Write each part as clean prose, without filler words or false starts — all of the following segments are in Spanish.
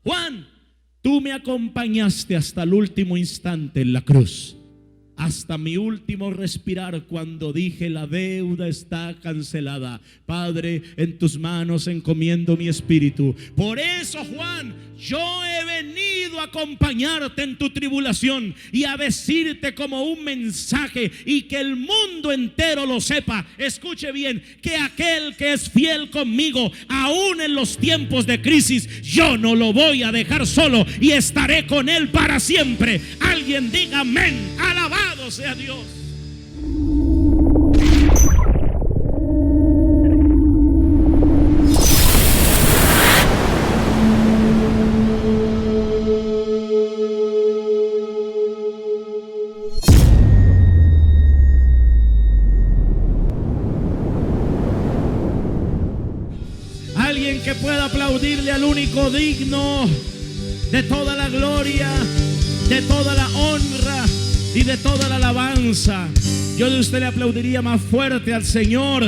Juan, tú me acompañaste hasta el último instante en la cruz, hasta mi último respirar, cuando dije la deuda está cancelada. Padre, en tus manos encomiendo mi espíritu. Por eso, Juan, yo he venido a acompañarte en tu tribulación y a decirte como un mensaje, y que el mundo entero lo sepa. Escuche bien, que aquel que es fiel conmigo, aún en los tiempos de crisis, yo no lo voy a dejar solo y estaré con él para siempre. Alguien diga amén. Alabado sea Dios. Alguien que pueda aplaudirle al único digno de toda la gloria, de toda la honra y de toda la alabanza. Yo de usted le aplaudiría más fuerte al Señor.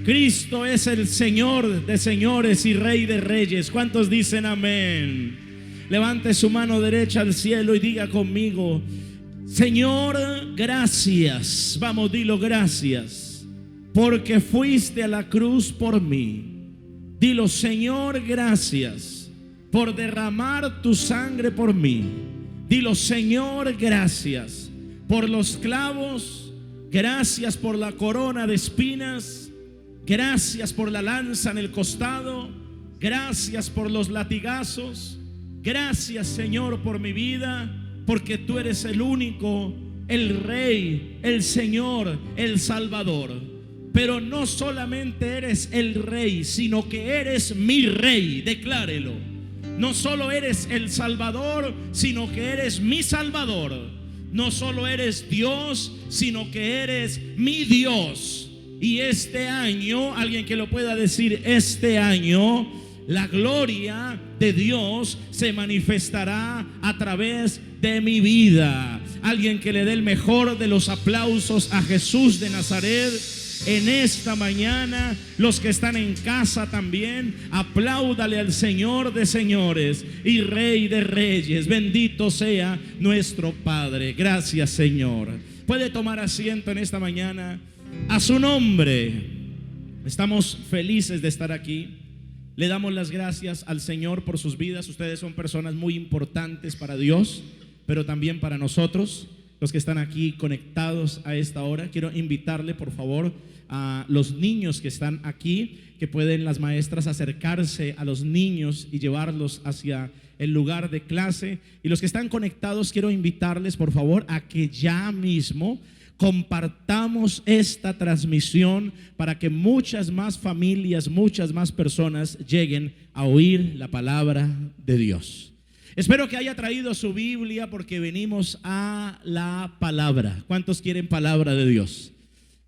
Cristo es el Señor de señores y Rey de reyes. ¿Cuántos dicen amén? Levante su mano derecha al cielo y diga conmigo: Señor, gracias. Vamos, dilo, gracias, porque fuiste a la cruz por mí. Dilo: Señor, gracias por derramar tu sangre por mí. Dilo: Señor, gracias por los clavos, gracias por la corona de espinas, gracias por la lanza en el costado, gracias por los latigazos, gracias, Señor, por mi vida, porque tú eres el único, el Rey, el Señor, el Salvador. Pero no solamente eres el Rey, sino que eres mi Rey. Declárelo. No solo eres el Salvador, sino que eres mi Salvador. No solo eres Dios, sino que eres mi Dios. Y este año, alguien que lo pueda decir, este año, la gloria de Dios se manifestará a través de mi vida. Alguien que le dé el mejor de los aplausos a Jesús de Nazaret. En esta mañana, los que están en casa también, apláudale al Señor de señores y Rey de reyes. Bendito sea nuestro Padre. Gracias, Señor. Puede tomar asiento en esta mañana. A su nombre. Estamos felices de estar aquí. Le damos las gracias al Señor por sus vidas. Ustedes son personas muy importantes para Dios, pero también para nosotros, los que están aquí conectados a esta hora. Quiero invitarle, por favor, a los niños que están aquí, que pueden las maestras acercarse a los niños y llevarlos hacia el lugar de clase. Y los que están conectados, quiero invitarles, por favor, a que ya mismo compartamos esta transmisión para que muchas más familias, muchas más personas lleguen a oír la palabra de Dios. Espero que haya traído su Biblia, porque venimos a la palabra. ¿Cuántos quieren palabra de Dios?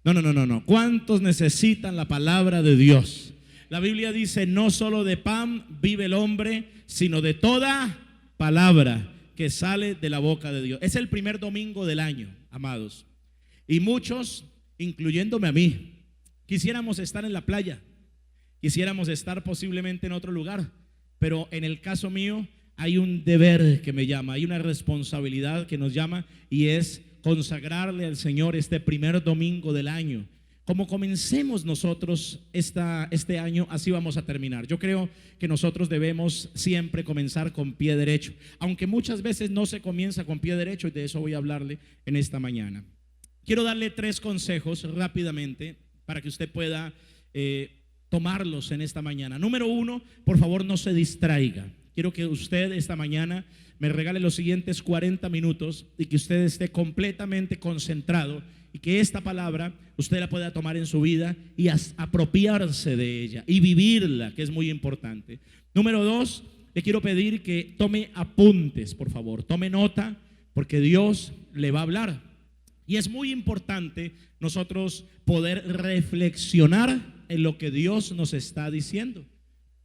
No. ¿Cuántos necesitan la palabra de Dios? La Biblia dice: no solo de pan vive el hombre, sino de toda palabra que sale de la boca de Dios. Es el primer domingo del año, amados. Y muchos, incluyéndome a mí, quisiéramos estar en la playa, quisiéramos estar posiblemente en otro lugar, pero en el caso mío hay un deber que me llama, hay una responsabilidad que nos llama, y es consagrarle al Señor este primer domingo del año. Como comencemos nosotros este año, así vamos a terminar. Yo creo que nosotros debemos siempre comenzar con pie derecho, aunque muchas veces no se comienza con pie derecho, y de eso voy a hablarle en esta mañana. Quiero darle 3 consejos rápidamente para que usted pueda tomarlos en esta mañana. Número 1, por favor, no se distraiga. Quiero que usted esta mañana me regale los siguientes 40 minutos y que usted esté completamente concentrado, y que esta palabra usted la pueda tomar en su vida y apropiarse de ella y vivirla, que es muy importante. Número 2, le quiero pedir que tome apuntes, por favor, tome nota, porque Dios le va a hablar. Y es muy importante nosotros poder reflexionar en lo que Dios nos está diciendo.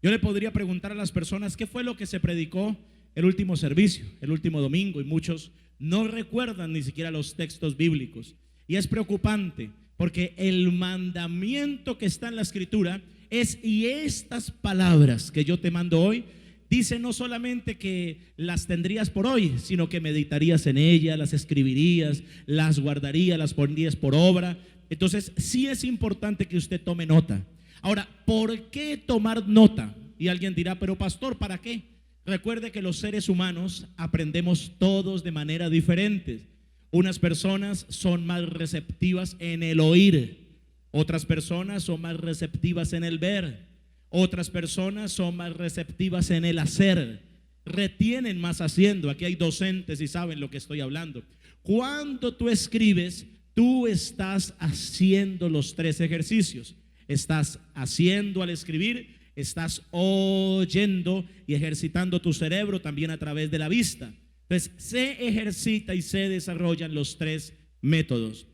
Yo le podría preguntar a las personas: ¿qué fue lo que se predicó el último servicio, el último domingo? Y muchos no recuerdan ni siquiera los textos bíblicos. Y es preocupante, porque el mandamiento que está en la Escritura es: y estas palabras que yo te mando hoy dice no solamente que las tendrías por hoy, sino que meditarías en ellas, las escribirías, las guardarías, las pondrías por obra. Entonces sí es importante que usted tome nota. Ahora, ¿por qué tomar nota? Y alguien dirá, pero pastor, ¿para qué? Recuerde que los seres humanos aprendemos todos de manera diferente. Unas personas son más receptivas en el oír, otras personas son más receptivas en el ver, otras personas son más receptivas en el hacer, retienen más haciendo. Aquí hay docentes y saben lo que estoy hablando. Cuando tú escribes, tú estás haciendo los tres ejercicios. Estás haciendo al escribir, estás oyendo y ejercitando tu cerebro también a través de la vista. Entonces se ejercita y se desarrollan los tres métodos.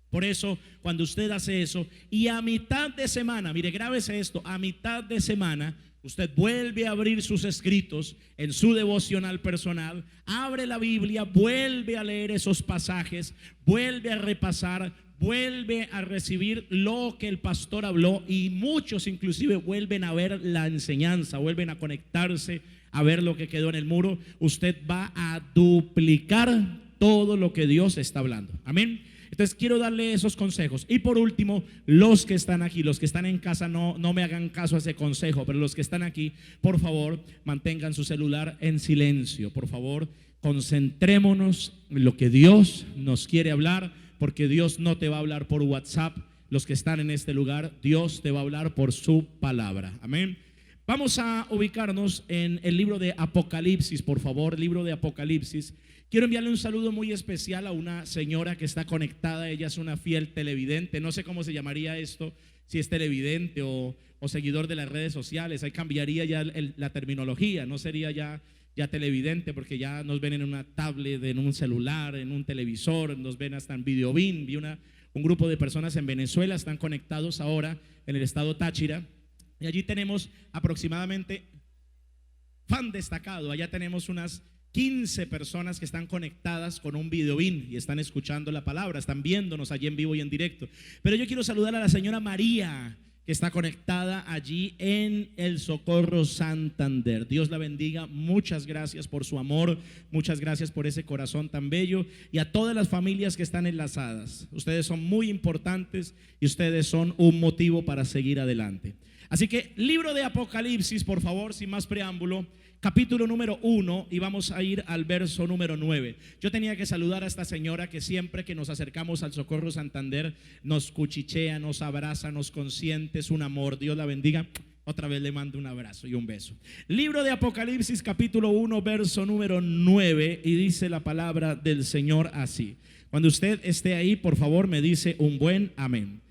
Por eso, cuando usted hace eso y a mitad de semana, mire, grábese esto, a mitad de semana usted vuelve a abrir sus escritos en su devocional personal, abre la Biblia, vuelve a leer esos pasajes, vuelve a repasar, vuelve a recibir lo que el pastor habló, y muchos inclusive vuelven a ver la enseñanza, vuelven a conectarse a ver lo que quedó en el muro. Usted va a duplicar todo lo que Dios está hablando. Amén. Entonces quiero darle esos consejos. Y por último, los que están aquí, los que están en casa, no me hagan caso a ese consejo, pero los que están aquí, por favor, mantengan su celular en silencio. Por favor, concentrémonos en lo que Dios nos quiere hablar, porque Dios no te va a hablar por WhatsApp. Los que están en este lugar, Dios te va a hablar por su palabra. Amén. Vamos a ubicarnos en el libro de Apocalipsis, por favor, libro de Apocalipsis. Quiero enviarle un saludo muy especial a una señora que está conectada. Ella es una fiel televidente. No sé cómo se llamaría esto, si es televidente o seguidor de las redes sociales. Ahí cambiaría ya la terminología. No sería ya televidente, porque ya nos ven en una tablet, en un celular, en un televisor, nos ven hasta en Videobeam. Vi un grupo de personas en Venezuela, están conectados ahora en el estado Táchira. Y allí tenemos aproximadamente, fan destacado, allá tenemos unas 15 personas que están conectadas con un Videobeam y están escuchando la palabra, están viéndonos allí en vivo y en directo. Pero yo quiero saludar a la señora María, que está conectada allí en el Socorro Santander. Dios la bendiga, muchas gracias por su amor, muchas gracias por ese corazón tan bello, y a todas las familias que están enlazadas. Ustedes son muy importantes y ustedes son un motivo para seguir adelante. Así que libro de Apocalipsis, por favor, sin más preámbulo, capítulo número 1, y vamos a ir al verso número 9. Yo tenía que saludar a esta señora que siempre que nos acercamos al Socorro Santander nos cuchichea, nos abraza, nos consiente, es un amor. Dios la bendiga. Otra vez le mando un abrazo y un beso. Libro de Apocalipsis, capítulo 1, verso número 9, y dice la palabra del Señor así. Cuando usted esté ahí, por favor, me dice un buen amén.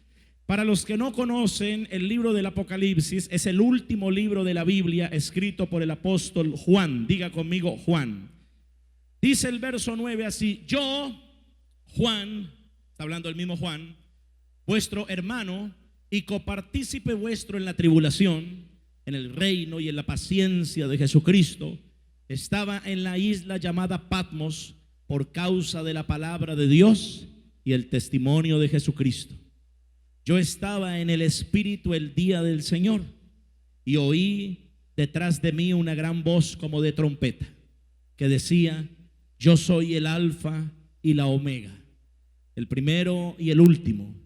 Para los que no conocen, el libro del Apocalipsis es el último libro de la Biblia escrito por el apóstol Juan. Diga conmigo, Juan. Dice el verso 9 así: yo, Juan, está hablando el mismo Juan, vuestro hermano y copartícipe vuestro en la tribulación, en el reino y en la paciencia de Jesucristo, estaba en la isla llamada Patmos por causa de la palabra de Dios y el testimonio de Jesucristo. Yo estaba en el Espíritu el día del Señor y oí detrás de mí una gran voz como de trompeta que decía: yo soy el Alfa y la Omega, el primero y el último.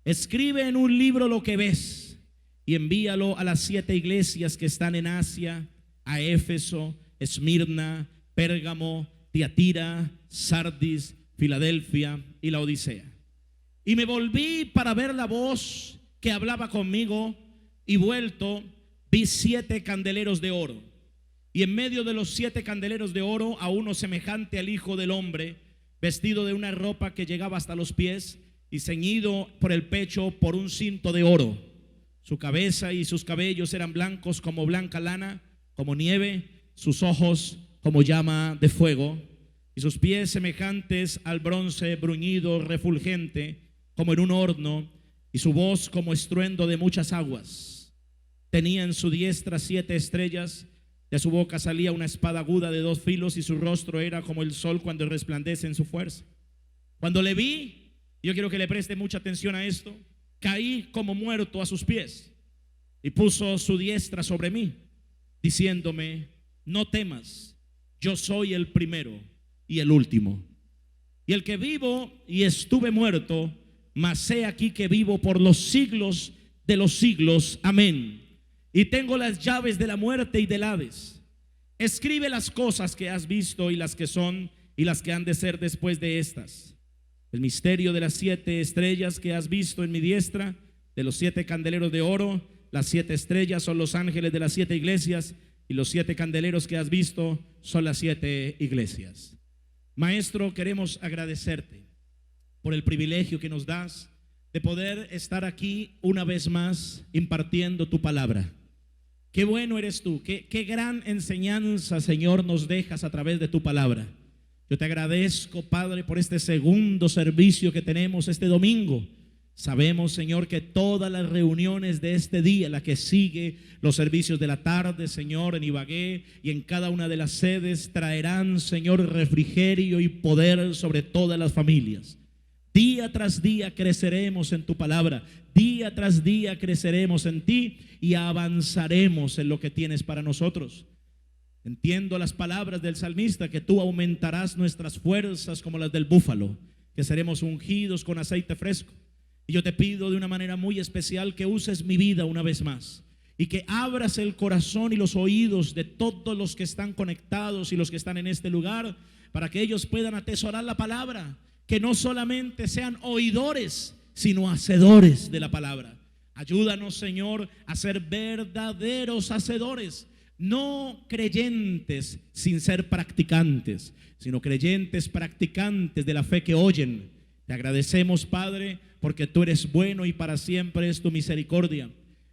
Escribe en un libro lo que ves y envíalo a las 7 iglesias que están en Asia, a Éfeso, Esmirna, Pérgamo, Tiatira, Sardis, Filadelfia y la Odisea. Y me volví para ver la voz que hablaba conmigo, y vuelto vi 7 candeleros de oro, y en medio de los 7 candeleros de oro a uno semejante al Hijo del Hombre, vestido de una ropa que llegaba hasta los pies y ceñido por el pecho por un cinto de oro. Su cabeza y sus cabellos eran blancos como blanca lana, como nieve, sus ojos como llama de fuego, y sus pies semejantes al bronce bruñido refulgente como en un horno, y su voz como estruendo de muchas aguas. Tenía en su diestra 7 estrellas, de su boca salía una espada aguda de 2 filos, y su rostro era como el sol cuando resplandece en su fuerza. Cuando le vi, yo quiero que le preste mucha atención a esto, caí como muerto a sus pies, y puso su diestra sobre mí, diciéndome: no temas, yo soy el primero y el último, y el que vivo y estuve muerto, mas he aquí que vivo por los siglos de los siglos. Amén. Y tengo las llaves de la muerte y del Hades. Escribe las cosas que has visto y las que son y las que han de ser después de estas. El misterio de las 7 estrellas que has visto en mi diestra, de los 7 candeleros de oro. Las 7 estrellas son los ángeles de las 7 iglesias, y los 7 candeleros que has visto son las 7 iglesias. Maestro, queremos agradecerte por el privilegio que nos das de poder estar aquí una vez más impartiendo tu palabra. Qué bueno eres tú, qué gran enseñanza, Señor, nos dejas a través de tu palabra. Yo te agradezco, Padre, por este segundo servicio que tenemos este domingo. Sabemos, Señor, que todas las reuniones de este día, la que sigue, los servicios de la tarde, Señor, en Ibagué y en cada una de las sedes, traerán, Señor, refrigerio y poder sobre todas las familias. Día tras día creceremos en tu palabra, día tras día creceremos en ti y avanzaremos en lo que tienes para nosotros. Entiendo las palabras del salmista, que tú aumentarás nuestras fuerzas como las del búfalo, que seremos ungidos con aceite fresco. Y yo te pido de una manera muy especial que uses mi vida una vez más y que abras el corazón y los oídos de todos los que están conectados y los que están en este lugar, para que ellos puedan atesorar la palabra, que no solamente sean oidores, sino hacedores de la palabra. Ayúdanos, Señor, a ser verdaderos hacedores, no creyentes sin ser practicantes, sino creyentes practicantes de la fe que oyen. Te agradecemos, Padre, porque tú eres bueno y para siempre es tu misericordia.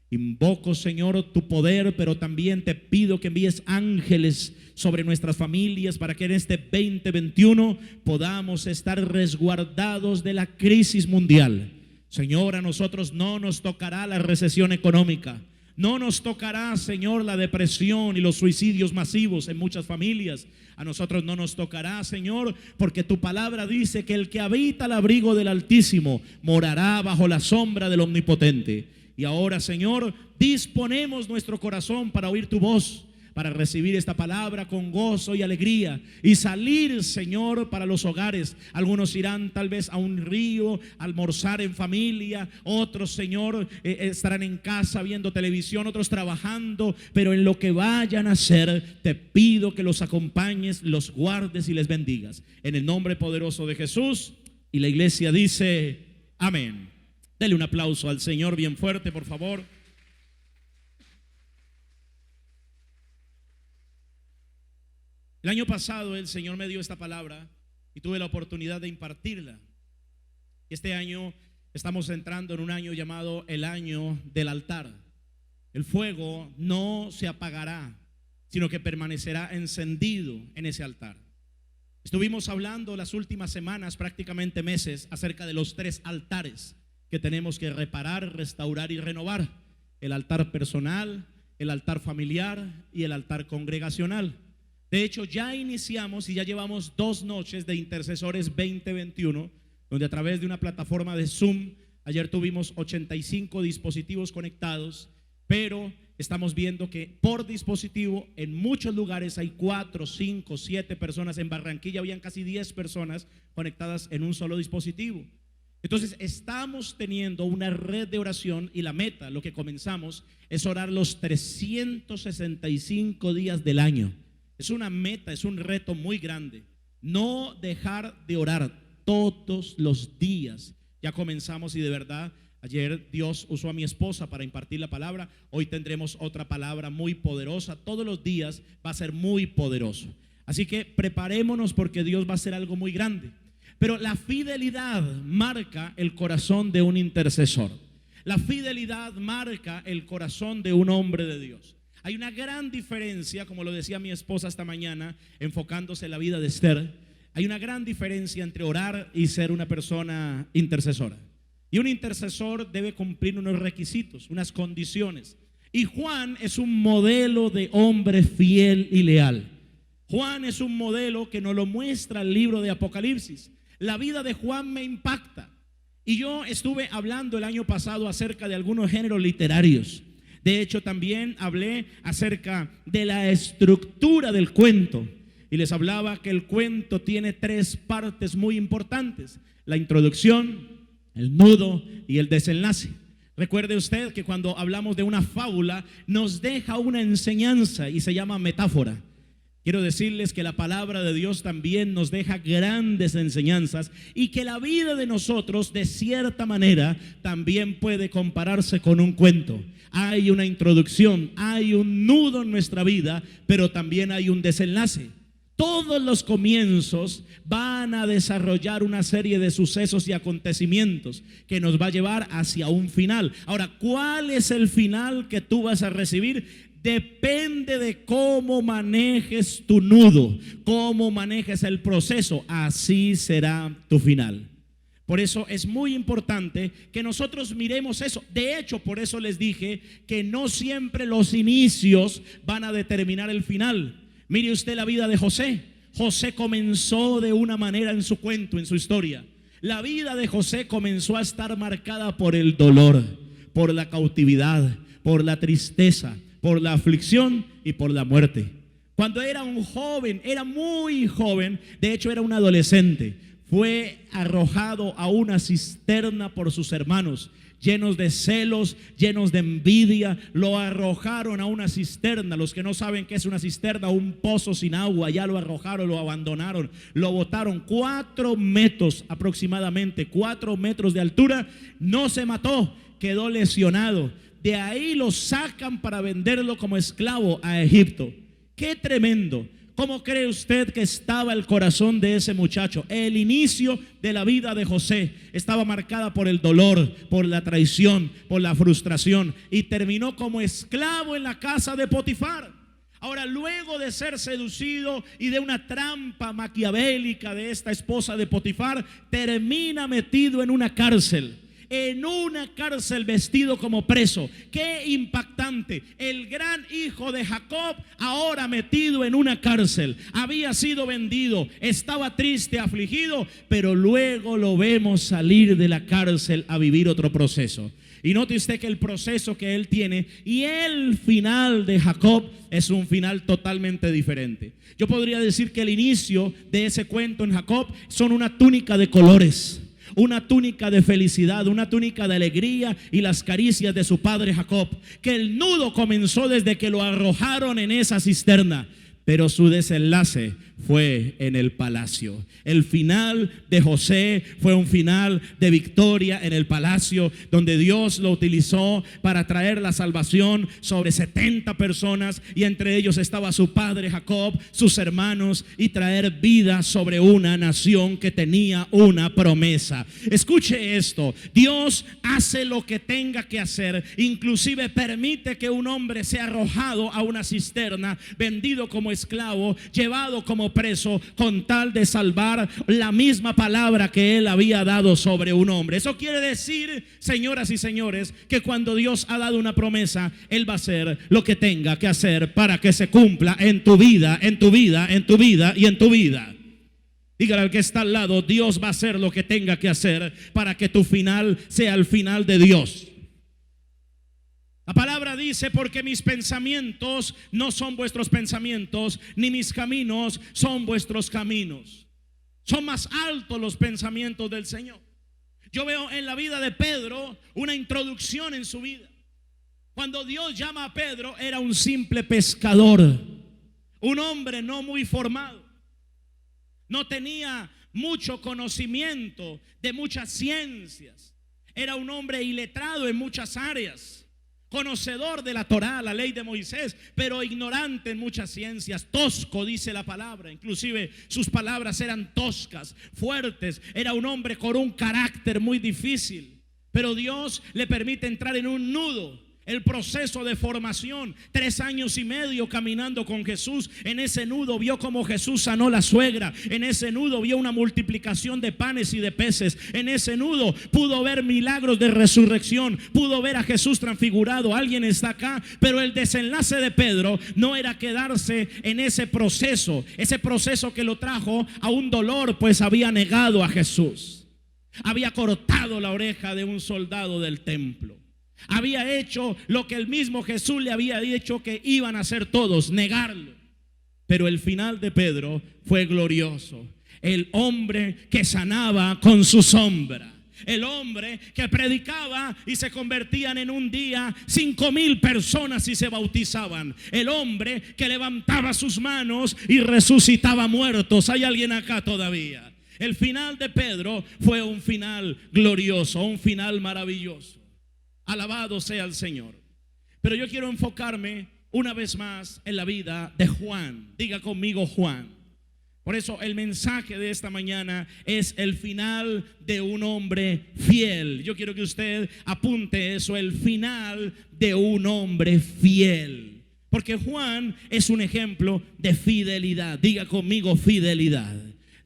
Invoco, Señor, tu poder, pero también te pido que envíes ángeles sobre nuestras familias para que en este 2021 podamos estar resguardados de la crisis mundial. Señor, a nosotros no nos tocará la recesión económica. No nos tocará, Señor, la depresión y los suicidios masivos en muchas familias. A nosotros no nos tocará, Señor, porque tu palabra dice que el que habita al abrigo del Altísimo morará bajo la sombra del Omnipotente. Y ahora, Señor, disponemos nuestro corazón para oír tu voz, para recibir esta palabra con gozo y alegría y salir, Señor, para los hogares. Algunos irán tal vez a un río, a almorzar en familia. Otros, Señor, estarán en casa viendo televisión, otros trabajando. Pero en lo que vayan a hacer, te pido que los acompañes, los guardes y les bendigas. En el nombre poderoso de Jesús. Y la iglesia dice amén. Dele un aplauso al Señor bien fuerte, por favor. El año pasado el Señor me dio esta palabra y tuve la oportunidad de impartirla. Este año estamos entrando en un año llamado el año del altar. El fuego no se apagará, sino que permanecerá encendido en ese altar. Estuvimos hablando las últimas semanas, prácticamente meses, acerca de los 3 altares que tenemos que reparar, restaurar y renovar: el altar personal, el altar familiar y el altar congregacional. De hecho, ya iniciamos y ya llevamos 2 noches de Intercesores 2021, donde a través de una plataforma de Zoom, ayer tuvimos 85 dispositivos conectados, pero estamos viendo que por dispositivo en muchos lugares hay 4, 5, 7 personas. En Barranquilla habían casi 10 personas conectadas en un solo dispositivo. Entonces estamos teniendo una red de oración y la meta, lo que comenzamos, es orar los 365 días del año. Es una meta, es un reto muy grande. No dejar de orar todos los días. Ya comenzamos y de verdad ayer Dios usó a mi esposa para impartir la palabra. Hoy tendremos otra palabra muy poderosa. Todos los días va a ser muy poderoso. Así que preparémonos porque Dios va a hacer algo muy grande. Pero la fidelidad marca el corazón de un intercesor. La fidelidad marca el corazón de un hombre de Dios. Hay una gran diferencia, como lo decía mi esposa esta mañana, enfocándose en la vida de Esther. Hay una gran diferencia entre orar y ser una persona intercesora. Y un intercesor debe cumplir unos requisitos, unas condiciones. Y Juan es un modelo de hombre fiel y leal. Juan es un modelo que nos lo muestra el libro de Apocalipsis. La vida de Juan me impacta. Y yo estuve hablando el año pasado acerca de algunos géneros literarios, De hecho, también hablé acerca de la estructura del cuento. Y les hablaba que el cuento tiene 3 partes muy importantes: la introducción, el nudo y el desenlace. Recuerde usted que cuando hablamos de una fábula nos deja una enseñanza y se llama metáfora. Quiero decirles que la palabra de Dios también nos deja grandes enseñanzas y que la vida de nosotros de cierta manera también puede compararse con un cuento. Hay una introducción, hay un nudo en nuestra vida, pero también hay un desenlace. Todos los comienzos van a desarrollar una serie de sucesos y acontecimientos que nos va a llevar hacia un final. Ahora, ¿cuál es el final que tú vas a recibir? Depende de cómo manejes tu nudo, cómo manejes el proceso. Así será tu final. Por eso es muy importante que nosotros miremos eso. De hecho, por eso les dije que no siempre los inicios van a determinar el final. Mire usted la vida de José. José comenzó de una manera en su cuento, en su historia. La vida de José comenzó a estar marcada por el dolor, por la cautividad, por la tristeza, por la aflicción y por la muerte. Cuando era un joven, era muy joven, de hecho era un adolescente, fue arrojado a una cisterna por sus hermanos. Llenos de celos, llenos de envidia, lo arrojaron a una cisterna. Los que no saben qué es una cisterna, un pozo sin agua, ya lo arrojaron, lo abandonaron, lo botaron 4 metros aproximadamente, 4 metros de altura. No se mató, quedó lesionado. De ahí lo sacan para venderlo como esclavo a Egipto. ¡Qué tremendo! ¿Cómo cree usted que estaba el corazón de ese muchacho? El inicio de la vida de José estaba marcada por el dolor, por la traición, por la frustración, y terminó como esclavo en la casa de Potifar. Ahora, luego de ser seducido y de una trampa maquiavélica de esta esposa de Potifar, termina metido en una cárcel. En una cárcel vestido como preso. Qué impactante. El gran hijo de Jacob ahora metido en una cárcel. Había sido vendido, estaba triste, afligido, pero luego lo vemos salir de la cárcel a vivir otro proceso. Y note usted que el proceso que él tiene y el final de Jacob es un final totalmente diferente. Yo podría decir que el inicio de ese cuento en Jacob son una túnica de colores, una túnica de felicidad, una túnica de alegría y las caricias de su padre Jacob. Que el nudo comenzó desde que lo arrojaron en esa cisterna, pero su desenlace fue en el palacio. El final de José fue un final de victoria en el palacio, donde Dios lo utilizó para traer la salvación sobre 70 personas, y entre ellos estaba su padre Jacob, sus hermanos, y traer vida sobre una nación que tenía una promesa. Escuche esto: Dios hace lo que tenga que hacer, inclusive permite que un hombre sea arrojado a una cisterna, vendido como esclavo, llevado como preso, con tal de salvar la misma palabra que él había dado sobre un hombre. Eso quiere decir, señoras y señores, que cuando Dios ha dado una promesa, él va a hacer lo que tenga que hacer para que se cumpla en tu vida, en tu vida, en tu vida y en tu vida. Dígale al que está al lado: Dios va a hacer lo que tenga que hacer para que tu final sea el final de Dios. La palabra dice: porque mis pensamientos no son vuestros pensamientos, ni mis caminos son vuestros caminos. Son más altos los pensamientos del Señor. Yo veo en la vida de Pedro una introducción en su vida. Cuando Dios llama a Pedro, era un simple pescador, un hombre no muy formado, no tenía mucho conocimiento de muchas ciencias, era un hombre iletrado en muchas áreas, conocedor de la Torá, la ley de Moisés, pero ignorante en muchas ciencias. Tosco, dice la palabra. Inclusive sus palabras eran toscas, fuertes. Era un hombre con un carácter muy difícil, pero Dios le permite entrar en un nudo. El proceso de formación, 3 años y medio caminando con Jesús. En ese nudo vio cómo Jesús sanó la suegra. En ese nudo vio una multiplicación de panes y de peces. En ese nudo pudo ver milagros de resurrección. Pudo ver a Jesús transfigurado. Alguien está acá. Pero el desenlace de Pedro no era quedarse en ese proceso que lo trajo a un dolor, pues había negado a Jesús. Había cortado la oreja de un soldado del templo. Había hecho lo que el mismo Jesús le había dicho que iban a hacer todos, negarlo. Pero el final de Pedro fue glorioso. El hombre que sanaba con su sombra. El hombre que predicaba y se convertían en un día 5,000 personas y se bautizaban. El hombre que levantaba sus manos y resucitaba muertos. ¿Hay alguien acá todavía? El final de Pedro fue un final glorioso, un final maravilloso. Alabado sea el Señor. Pero yo quiero enfocarme una vez más en la vida de Juan. Diga conmigo Juan. Por eso el mensaje de esta mañana es el final de un hombre fiel. Yo quiero que usted apunte eso, el final de un hombre fiel. Porque Juan es un ejemplo de fidelidad. Diga conmigo fidelidad.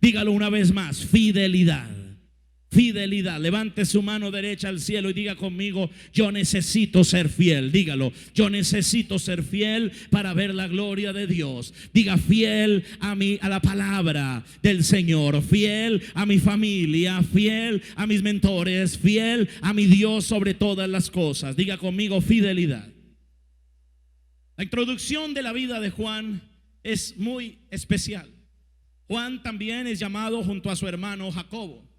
Dígalo una vez más, fidelidad. Fidelidad. Levante su mano derecha al cielo y diga conmigo: yo necesito ser fiel. Dígalo: yo necesito ser fiel para ver la gloria de Dios. Diga: fiel a la palabra del Señor, fiel a mi familia, fiel a mis mentores, fiel a mi Dios sobre todas las cosas. Diga conmigo: fidelidad. La introducción de la vida de Juan es muy especial. Juan también es llamado junto a su hermano Jacobo.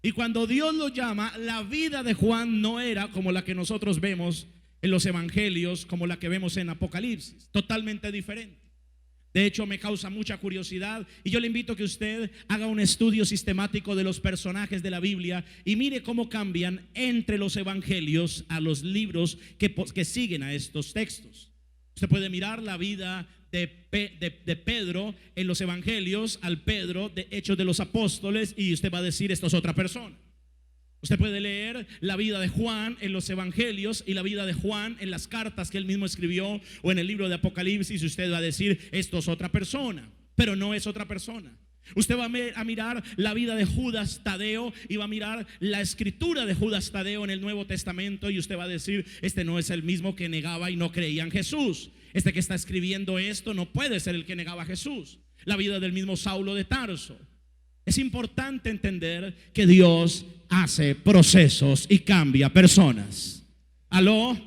Y cuando Dios lo llama, la vida de Juan no era como la que nosotros vemos en los evangelios, como la que vemos en Apocalipsis. Totalmente diferente. De hecho, me causa mucha curiosidad y yo le invito a que usted haga un estudio sistemático de los personajes de la Biblia y mire cómo cambian entre los evangelios a los libros que siguen a estos textos. Usted puede mirar la vida de Pedro en los evangelios al Pedro de Hechos de los Apóstoles y usted va a decir: esto es otra persona. Usted puede leer la vida de Juan en los evangelios y la vida de Juan en las cartas que él mismo escribió o en el libro de Apocalipsis y usted va a decir: esto es otra persona. Pero no es otra persona. Usted va a mirar la vida de Judas Tadeo y va a mirar la escritura de Judas Tadeo en el Nuevo Testamento y usted va a decir: este no es el mismo que negaba y no creía en Jesús. Este que está escribiendo esto no puede ser el que negaba a Jesús. La vida del mismo Saulo de Tarso. Es importante entender que Dios hace procesos y cambia personas. ¿Aló?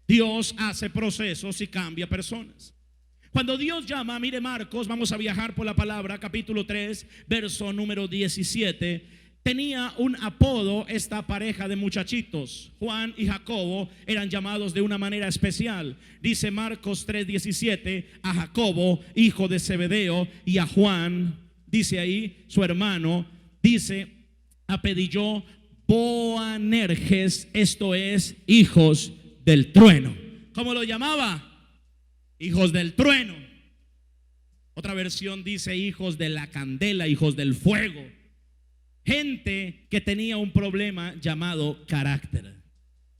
Dios hace procesos y cambia personas. Cuando Dios llama, mire Marcos, vamos a viajar por la palabra, capítulo 3, verso número 17. Tenía un apodo esta pareja de muchachitos. Juan y Jacobo eran llamados de una manera especial. Dice Marcos 3:17, a Jacobo, hijo de Zebedeo, y a Juan, dice ahí, su hermano, dice, apellidó Boanerges, esto es, hijos del trueno. ¿Cómo lo llamaba? Hijos del trueno. Otra versión dice hijos de la candela, hijos del fuego. Gente que tenía un problema llamado carácter.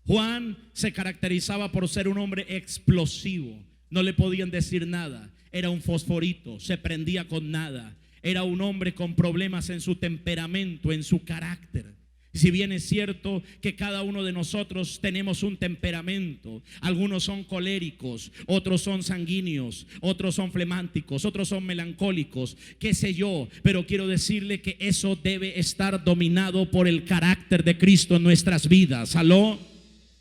Juan se caracterizaba por ser un hombre explosivo. No le podían decir nada. Era un fosforito, se prendía con nada. Era un hombre con problemas en su temperamento, en su carácter. Si bien es cierto que cada uno de nosotros tenemos un temperamento, algunos son coléricos, otros son sanguíneos, otros son flemánticos, otros son melancólicos, qué sé yo, pero quiero decirle que eso debe estar dominado por el carácter de Cristo en nuestras vidas. ¿Aló?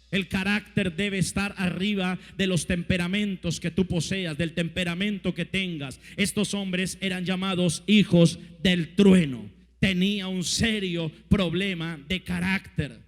El carácter debe estar arriba de los temperamentos que tú poseas, del temperamento que tengas. Estos hombres eran llamados hijos del trueno. Tenía un serio problema de carácter.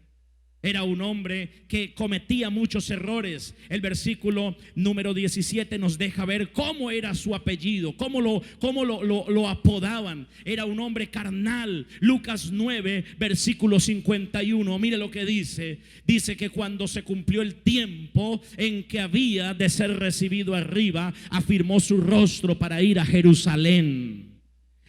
Era un hombre que cometía muchos errores. El versículo número 17 nos deja ver cómo era su apellido, cómo lo apodaban. Era un hombre carnal. Lucas 9, versículo 51. Mire lo que dice. Dice que cuando se cumplió el tiempo en que había de ser recibido arriba, afirmó su rostro para ir a Jerusalén.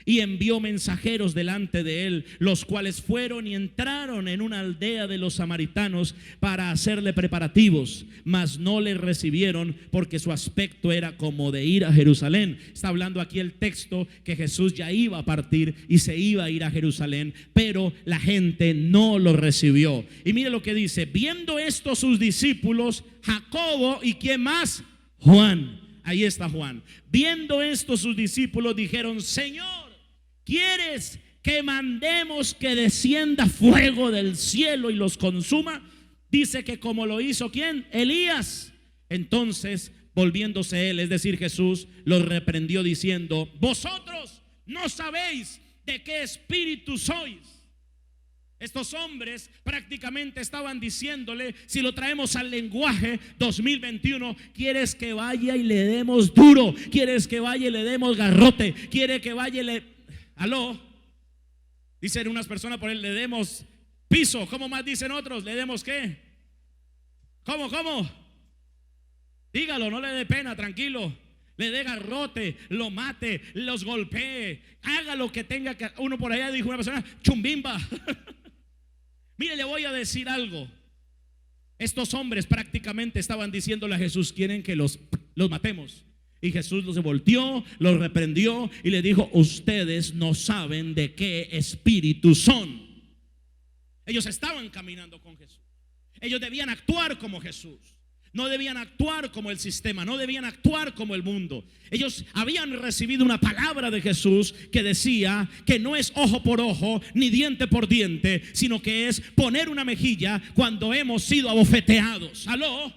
Y envió mensajeros delante de él, los cuales fueron y entraron en una aldea de los samaritanos para hacerle preparativos, mas no le recibieron porque su aspecto era como de ir a Jerusalén. Está hablando aquí el texto que Jesús ya iba a partir y se iba a ir a Jerusalén, pero la gente no lo recibió. Y mire lo que dice: viendo esto sus discípulos, Jacobo y ¿quién más? Juan. Ahí está Juan. Viendo esto sus discípulos dijeron: Señor, ¿quieres que mandemos que descienda fuego del cielo y los consuma? Dice que como lo hizo ¿quién? Elías. Entonces, volviéndose él, es decir, Jesús, los reprendió diciendo: vosotros no sabéis de qué espíritu sois. Estos hombres prácticamente estaban diciéndole, si lo traemos al lenguaje 2021, ¿quieres que vaya y le demos duro? ¿Quieres que vaya y le demos garrote? ¿Quiere que vaya y le... aló? Dicen unas personas por él, le demos piso. ¿Cómo más dicen otros? ¿Le demos qué? ¿Cómo? Dígalo, no le dé pena, tranquilo. Le dé garrote, lo mate, los golpee, haga lo que tenga que. Uno por allá dijo una persona, chumbimba. Mire, le voy a decir algo. Estos hombres prácticamente estaban diciéndole a Jesús: quieren que los matemos. Y Jesús los volteó, los reprendió y le dijo: ustedes no saben de qué espíritu son. Ellos estaban caminando con Jesús. Ellos debían actuar como Jesús. No debían actuar como el sistema, no debían actuar como el mundo. Ellos habían recibido una palabra de Jesús que decía que no es ojo por ojo ni diente por diente, sino que es poner una mejilla cuando hemos sido abofeteados. ¿Aló?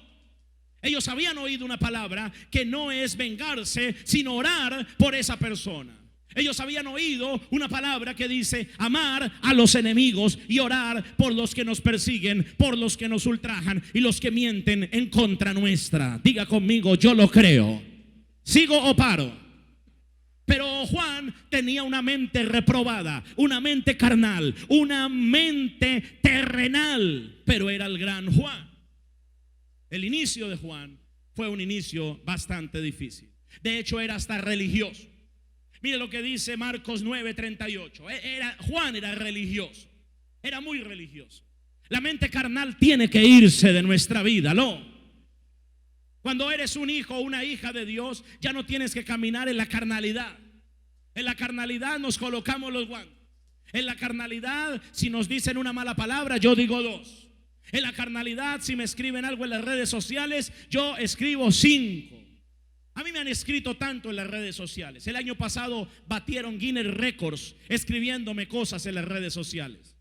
Ellos habían oído una palabra que no es vengarse, sino orar por esa persona. Ellos habían oído una palabra que dice amar a los enemigos y orar por los que nos persiguen, por los que nos ultrajan y los que mienten en contra nuestra. Diga conmigo: yo lo creo. ¿Sigo o paro? Pero Juan tenía una mente reprobada, una mente carnal, una mente terrenal, pero era el gran Juan. El inicio de Juan fue un inicio bastante difícil. De hecho, era hasta religioso. Mire lo que dice Marcos 9:38. Juan era religioso, era muy religioso. La mente carnal tiene que irse de nuestra vida, ¿no? Cuando eres un hijo o una hija de Dios, ya no tienes que caminar en la carnalidad. En la carnalidad nos colocamos los guantes. En la carnalidad, si nos dicen una mala palabra, yo digo dos. En la carnalidad, si me escriben algo en las redes sociales, yo escribo 5. A mí me han escrito tanto en las redes sociales. El año pasado batieron Guinness Records escribiéndome cosas en las redes sociales.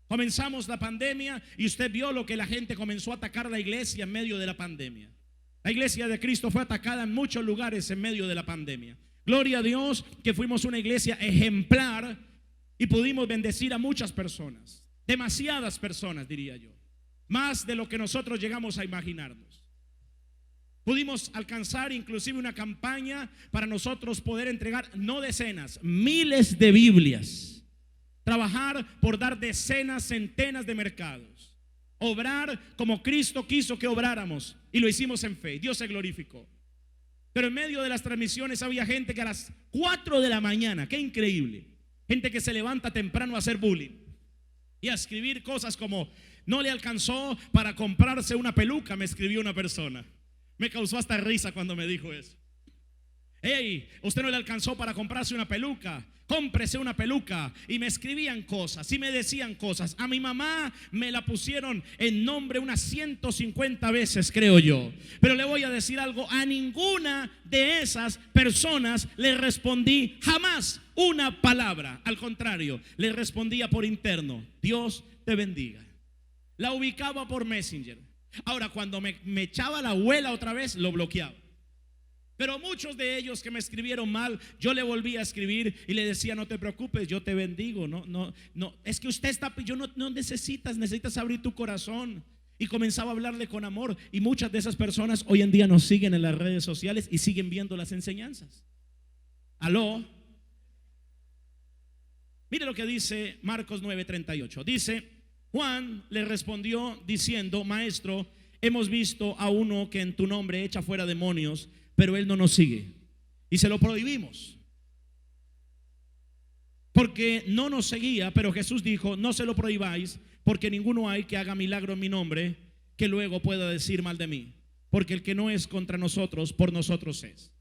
Comenzamos la pandemia y usted vio lo que la gente comenzó a atacar la iglesia en medio de la pandemia. La iglesia de Cristo fue atacada en muchos lugares en medio de la pandemia. Gloria a Dios que fuimos una iglesia ejemplar y pudimos bendecir a muchas personas. Demasiadas personas, diría yo. Más de lo que nosotros llegamos a imaginarnos. Pudimos alcanzar inclusive una campaña para nosotros poder entregar no decenas, miles de Biblias. Trabajar por dar decenas, centenas de mercados. Obrar como Cristo quiso que obráramos. Y lo hicimos en fe. Dios se glorificó. Pero en medio de las transmisiones había gente que a las 4 de la mañana, qué increíble, gente que se levanta temprano a hacer bullying y a escribir cosas como: no le alcanzó para comprarse una peluca, me escribió una persona. Me causó hasta risa cuando me dijo eso. Hey, usted no le alcanzó para comprarse una peluca, cómprese una peluca. Y me escribían cosas y me decían cosas. A mi mamá me la pusieron en nombre unas 150 veces, creo yo. Pero le voy a decir algo: a ninguna de esas personas le respondí jamás una palabra. Al contrario, le respondía por interno: Dios te bendiga. La ubicaba por Messenger. Ahora, cuando me echaba la abuela otra vez, lo bloqueaba. Pero muchos de ellos que me escribieron mal, yo le volví a escribir y le decía: no te preocupes, yo te bendigo. No, es que usted está, yo no necesitas abrir tu corazón. Y comenzaba a hablarle con amor. Y muchas de esas personas hoy en día nos siguen en las redes sociales y siguen viendo las enseñanzas. ¿Aló? Mire lo que dice Marcos 9:38. Dice: Juan le respondió diciendo: Maestro, hemos visto a uno que en tu nombre echa fuera demonios, pero él no nos sigue y se lo prohibimos porque no nos seguía. Pero Jesús dijo: no se lo prohibáis, porque ninguno hay que haga milagro en mi nombre que luego pueda decir mal de mí, porque el que no es contra nosotros, por nosotros es.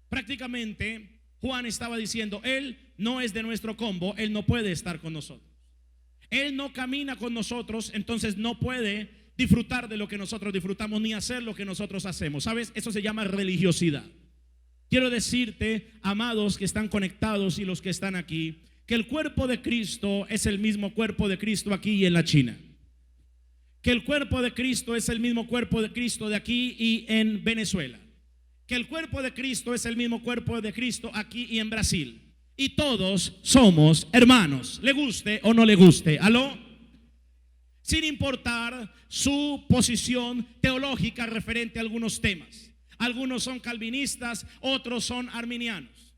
Prácticamente Juan estaba diciendo: él no es de nuestro combo, él no puede estar con nosotros. Él no camina con nosotros, entonces no puede disfrutar de lo que nosotros disfrutamos ni hacer lo que nosotros hacemos. ¿Sabes? Eso se llama religiosidad. Quiero decirte, amados que están conectados y los que están aquí, que el cuerpo de Cristo es el mismo cuerpo de Cristo aquí y en la China. que el cuerpo de Cristo es el mismo cuerpo de Cristo de aquí y en Venezuela, que el cuerpo de Cristo es el mismo cuerpo de Cristo aquí y en Brasil, y todos somos hermanos, le guste o no le guste. ¿Aló? Sin importar su posición teológica referente a algunos temas. Algunos son calvinistas, otros son arminianos.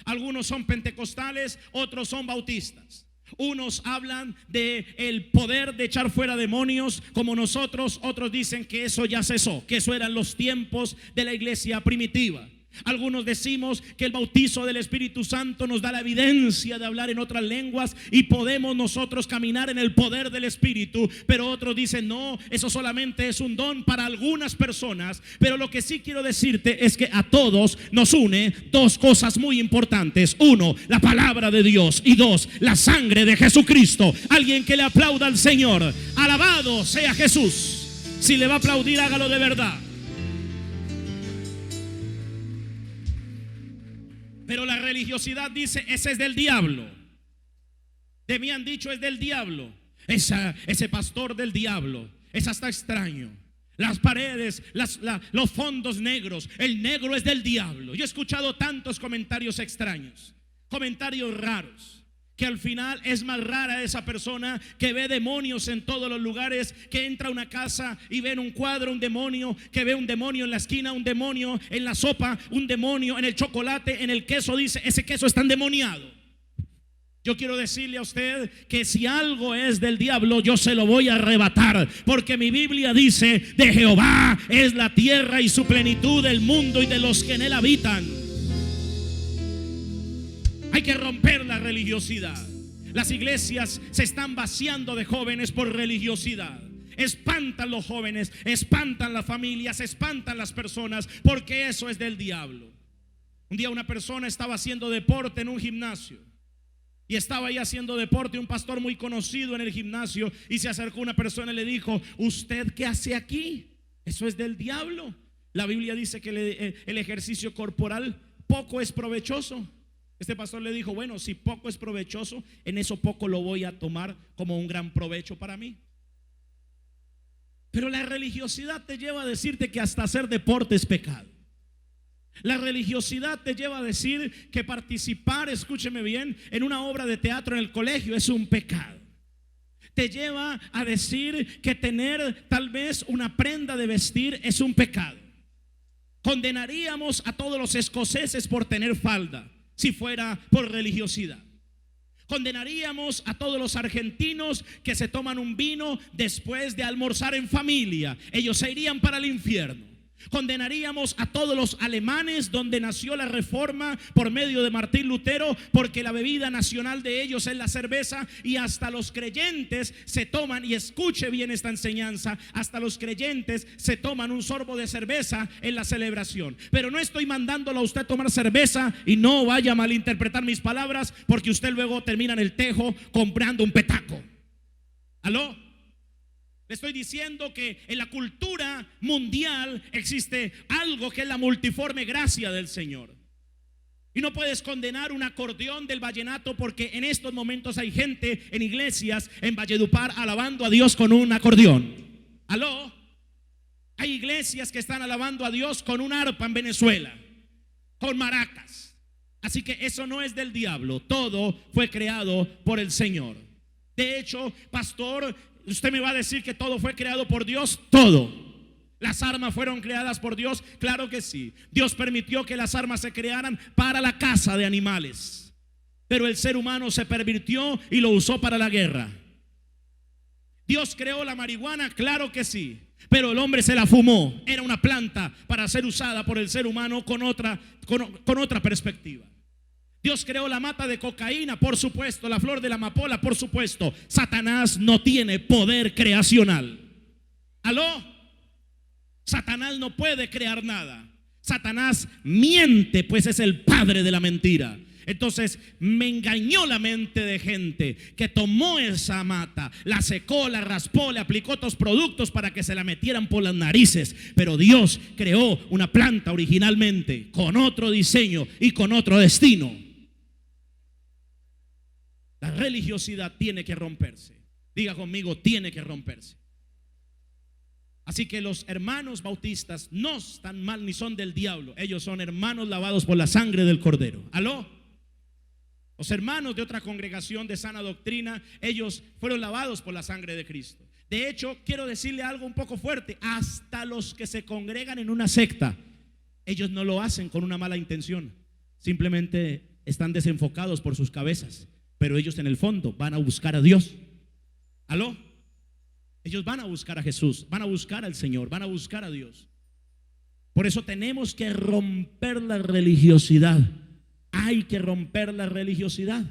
Algunos son pentecostales, otros son bautistas. Unos hablan de el poder de echar fuera demonios como nosotros, otros dicen que eso ya cesó, que eso eran los tiempos de la iglesia primitiva. Algunos decimos que el bautizo del Espíritu Santo nos da la evidencia de hablar en otras lenguas y podemos nosotros caminar en el poder del Espíritu, pero otros dicen no, eso solamente es un don para algunas personas. Pero lo que sí quiero decirte es que a todos nos une dos cosas muy importantes: uno, la palabra de Dios, y dos, la sangre de Jesucristo. Alguien que le aplauda al Señor. Alabado sea Jesús. Si le va a aplaudir, hágalo de verdad. Pero la religiosidad dice: ese es del diablo. De mí han dicho es del diablo. Ese pastor del diablo. Es hasta extraño. Las paredes, los fondos negros. El negro es del diablo. Yo he escuchado tantos comentarios extraños, comentarios raros, que al final es más rara esa persona que ve demonios en todos los lugares, que entra a una casa y ve en un cuadro un demonio, que ve un demonio en la esquina, un demonio en la sopa, un demonio en el chocolate, en el queso. Dice: ese queso está endemoniado. Yo quiero decirle a usted que si algo es del diablo, yo se lo voy a arrebatar, porque mi Biblia dice: de Jehová es la tierra y su plenitud, el mundo y de los que en él habitan. Hay que romper la religiosidad. Las iglesias se están vaciando de jóvenes por religiosidad. Espantan los jóvenes, espantan las familias, espantan las personas, porque eso es del diablo. Un día una persona estaba haciendo deporte en un gimnasio, y estaba ahí haciendo deporte un pastor muy conocido en el gimnasio, y se acercó una persona y le dijo: ¿usted qué hace aquí? Eso es del diablo. La Biblia dice que el ejercicio corporal poco es provechoso. Este pastor le dijo: bueno, si poco es provechoso, en eso poco lo voy a tomar como un gran provecho para mí. Pero la religiosidad te lleva a decirte que hasta hacer deporte es pecado. La religiosidad te lleva a decir que participar, escúcheme bien, en una obra de teatro en el colegio es un pecado. Te lleva a decir que tener tal vez una prenda de vestir es un pecado. Condenaríamos a todos los escoceses por tener falda si fuera por religiosidad. Condenaríamos a todos los argentinos que se toman un vino después de almorzar en familia. Ellos se irían para el infierno. Condenaríamos a todos los alemanes, donde nació la reforma por medio de Martín Lutero, porque la bebida nacional de ellos es la cerveza. Y hasta los creyentes se toman, y escuche bien esta enseñanza, hasta los creyentes se toman un sorbo de cerveza en la celebración. Pero no estoy mandándolo a usted a tomar cerveza, y no vaya a malinterpretar mis palabras, porque usted luego termina en el tejo comprando un petaco. ¿Aló? Le estoy diciendo que en la cultura mundial existe algo que es la multiforme gracia del Señor. Y no puedes condenar un acordeón del vallenato, porque en estos momentos hay gente en iglesias en Valledupar alabando a Dios con un acordeón. ¿Aló? Hay iglesias que están alabando a Dios con un arpa en Venezuela, con maracas. Así que eso no es del diablo. Todo fue creado por el Señor. De hecho, pastor, usted me va a decir que todo fue creado por Dios. Todo. ¿Las armas fueron creadas por Dios? Claro que sí. Dios permitió que las armas se crearan para la caza de animales, pero el ser humano se pervirtió y lo usó para la guerra. Dios creó la marihuana, claro que sí, pero el hombre se la fumó. Era una planta para ser usada por el ser humano con otra perspectiva. Dios creó la mata de cocaína, por supuesto, la flor de la amapola, por supuesto. Satanás no tiene poder creacional. ¿Aló? Satanás no puede crear nada. Satanás miente, pues es el padre de la mentira. Entonces me engañó la mente de gente que tomó esa mata, la secó, la raspó, le aplicó otros productos para que se la metieran por las narices. Pero Dios creó una planta originalmente con otro diseño y con otro destino. La religiosidad tiene que romperse. Diga conmigo: tiene que romperse. Así que los hermanos bautistas no están mal ni son del diablo. Ellos son hermanos lavados por la sangre del Cordero. ¿Aló? Los hermanos de otra congregación de sana doctrina, ellos fueron lavados por la sangre de Cristo. De hecho, quiero decirle algo un poco fuerte. Hasta los que se congregan en una secta, ellos no lo hacen con una mala intención. Simplemente están desenfocados por sus cabezas. Pero ellos en el fondo van a buscar a Dios. ¿Aló? Ellos van a buscar a Jesús, van a buscar al Señor, van a buscar a Dios. Por eso tenemos que romper la religiosidad. Hay que romper la religiosidad.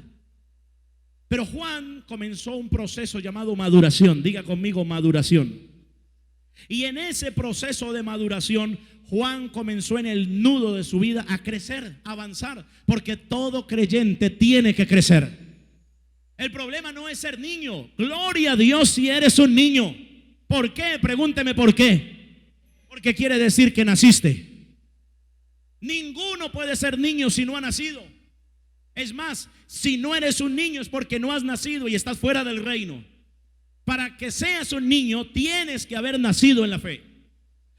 Pero Juan comenzó un proceso llamado maduración. Diga conmigo, maduración. Y en ese proceso de maduración, Juan comenzó en el nudo de su vida a crecer, a avanzar. Porque todo creyente tiene que crecer. El problema no es ser niño. Gloria a Dios si eres un niño. ¿Por qué? Pregúnteme por qué. Porque quiere decir que naciste. Ninguno puede ser niño si no ha nacido. Es más, si no eres un niño es porque no has nacido y estás fuera del reino. Para que seas un niño tienes que haber nacido en la fe.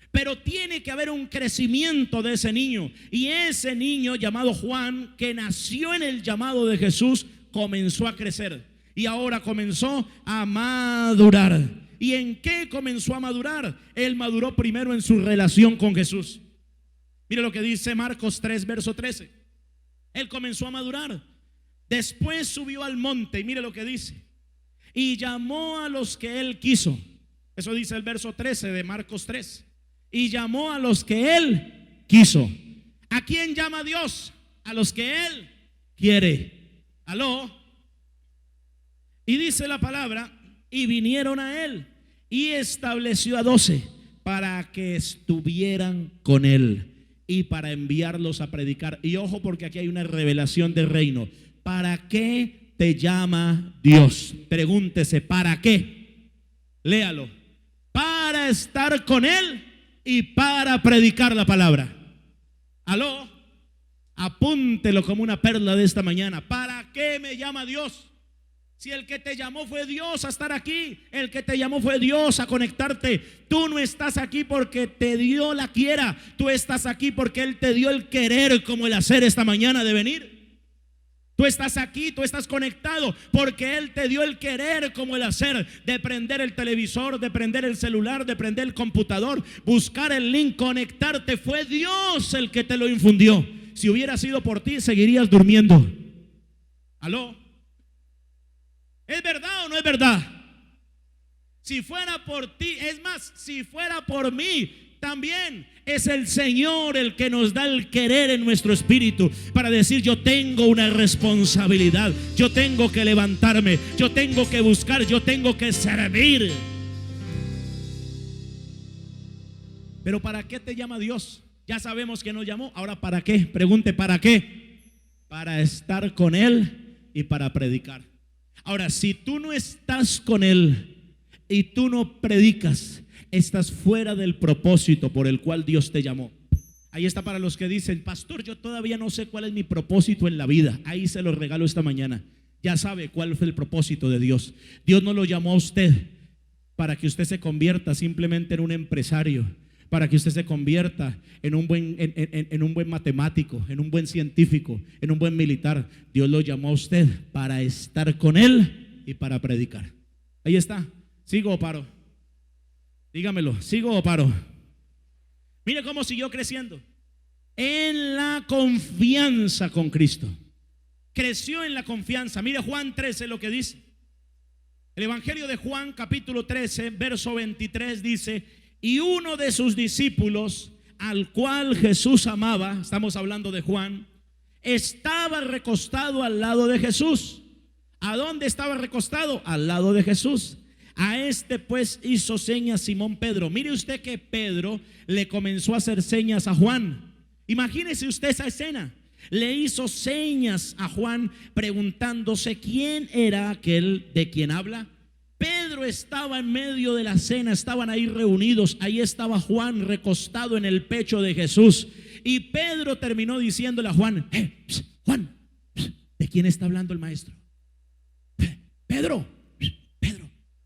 Pero tiene que haber un crecimiento de ese niño. Y ese niño llamado Juan, que nació en el llamado de Jesús, comenzó a crecer. Y ahora comenzó a madurar. ¿Y en qué comenzó a madurar? Él maduró primero en su relación con Jesús. Mire lo que dice Marcos 3, verso 13. Él comenzó a madurar. Después subió al monte y mire lo que dice. Y llamó a los que él quiso. Eso dice el verso 13 de Marcos 3. Y llamó a los que él quiso. ¿A quién llama Dios? A los que él quiere. ¿Aló? Y dice la palabra, y vinieron a él y estableció a 12 para que estuvieran con él y para enviarlos a predicar. Y ojo, porque aquí hay una revelación del reino. ¿Para qué te llama Dios? Pregúntese, ¿para qué? Léalo. Para estar con él y para predicar la palabra. ¿Aló? Apúntelo como una perla de esta mañana. ¿Para qué me llama Dios? Si el que te llamó fue Dios a estar aquí, el que te llamó fue Dios a conectarte. Tú no estás aquí porque te dio la quiera. Tú estás aquí porque Él te dio el querer como el hacer esta mañana de venir. Tú estás aquí, tú estás conectado porque Él te dio el querer como el hacer, de prender el televisor, de prender el celular, de prender el computador, buscar el link, conectarte. Fue Dios el que te lo infundió. Si hubiera sido por ti, seguirías durmiendo. ¿Aló? ¿Es verdad o no es verdad? Si fuera por ti, es más, si fuera por mí, también es el Señor el que nos da el querer en nuestro espíritu para decir: yo tengo una responsabilidad, yo tengo que levantarme, yo tengo que buscar, yo tengo que servir. Pero ¿para qué te llama Dios? Ya sabemos que nos llamó. Ahora, ¿para qué? Pregunte, ¿para qué? Para estar con Él y para predicar. Ahora, si tú no estás con Él y tú no predicas, estás fuera del propósito por el cual Dios te llamó. Ahí está para los que dicen: pastor, yo todavía no sé cuál es mi propósito en la vida. Ahí se lo regalo esta mañana. Ya sabe cuál fue el propósito de Dios. Dios no lo llamó a usted para que usted se convierta simplemente en un empresario, para que usted se convierta en un buen matemático, en un buen científico, en un buen militar. Dios lo llamó a usted para estar con Él y para predicar. Ahí está. ¿Sigo o paro? Dígamelo, ¿sigo o paro? Mire cómo siguió creciendo. En la confianza con Cristo. Creció en la confianza. Mire Juan 13 lo que dice. El Evangelio de Juan capítulo 13 verso 23 dice: y uno de sus discípulos, al cual Jesús amaba, estamos hablando de Juan, estaba recostado al lado de Jesús. ¿A dónde estaba recostado? Al lado de Jesús. A este pues hizo señas Simón Pedro. Mire usted que Pedro le comenzó a hacer señas a Juan. Imagínese usted esa escena. Le hizo señas a Juan preguntándose quién era aquel de quien habla. Pedro estaba en medio de la cena, estaban ahí reunidos. Ahí estaba Juan recostado en el pecho de Jesús. Y Pedro terminó diciéndole a Juan: Juan, ¿de quién está hablando el maestro? Pedro,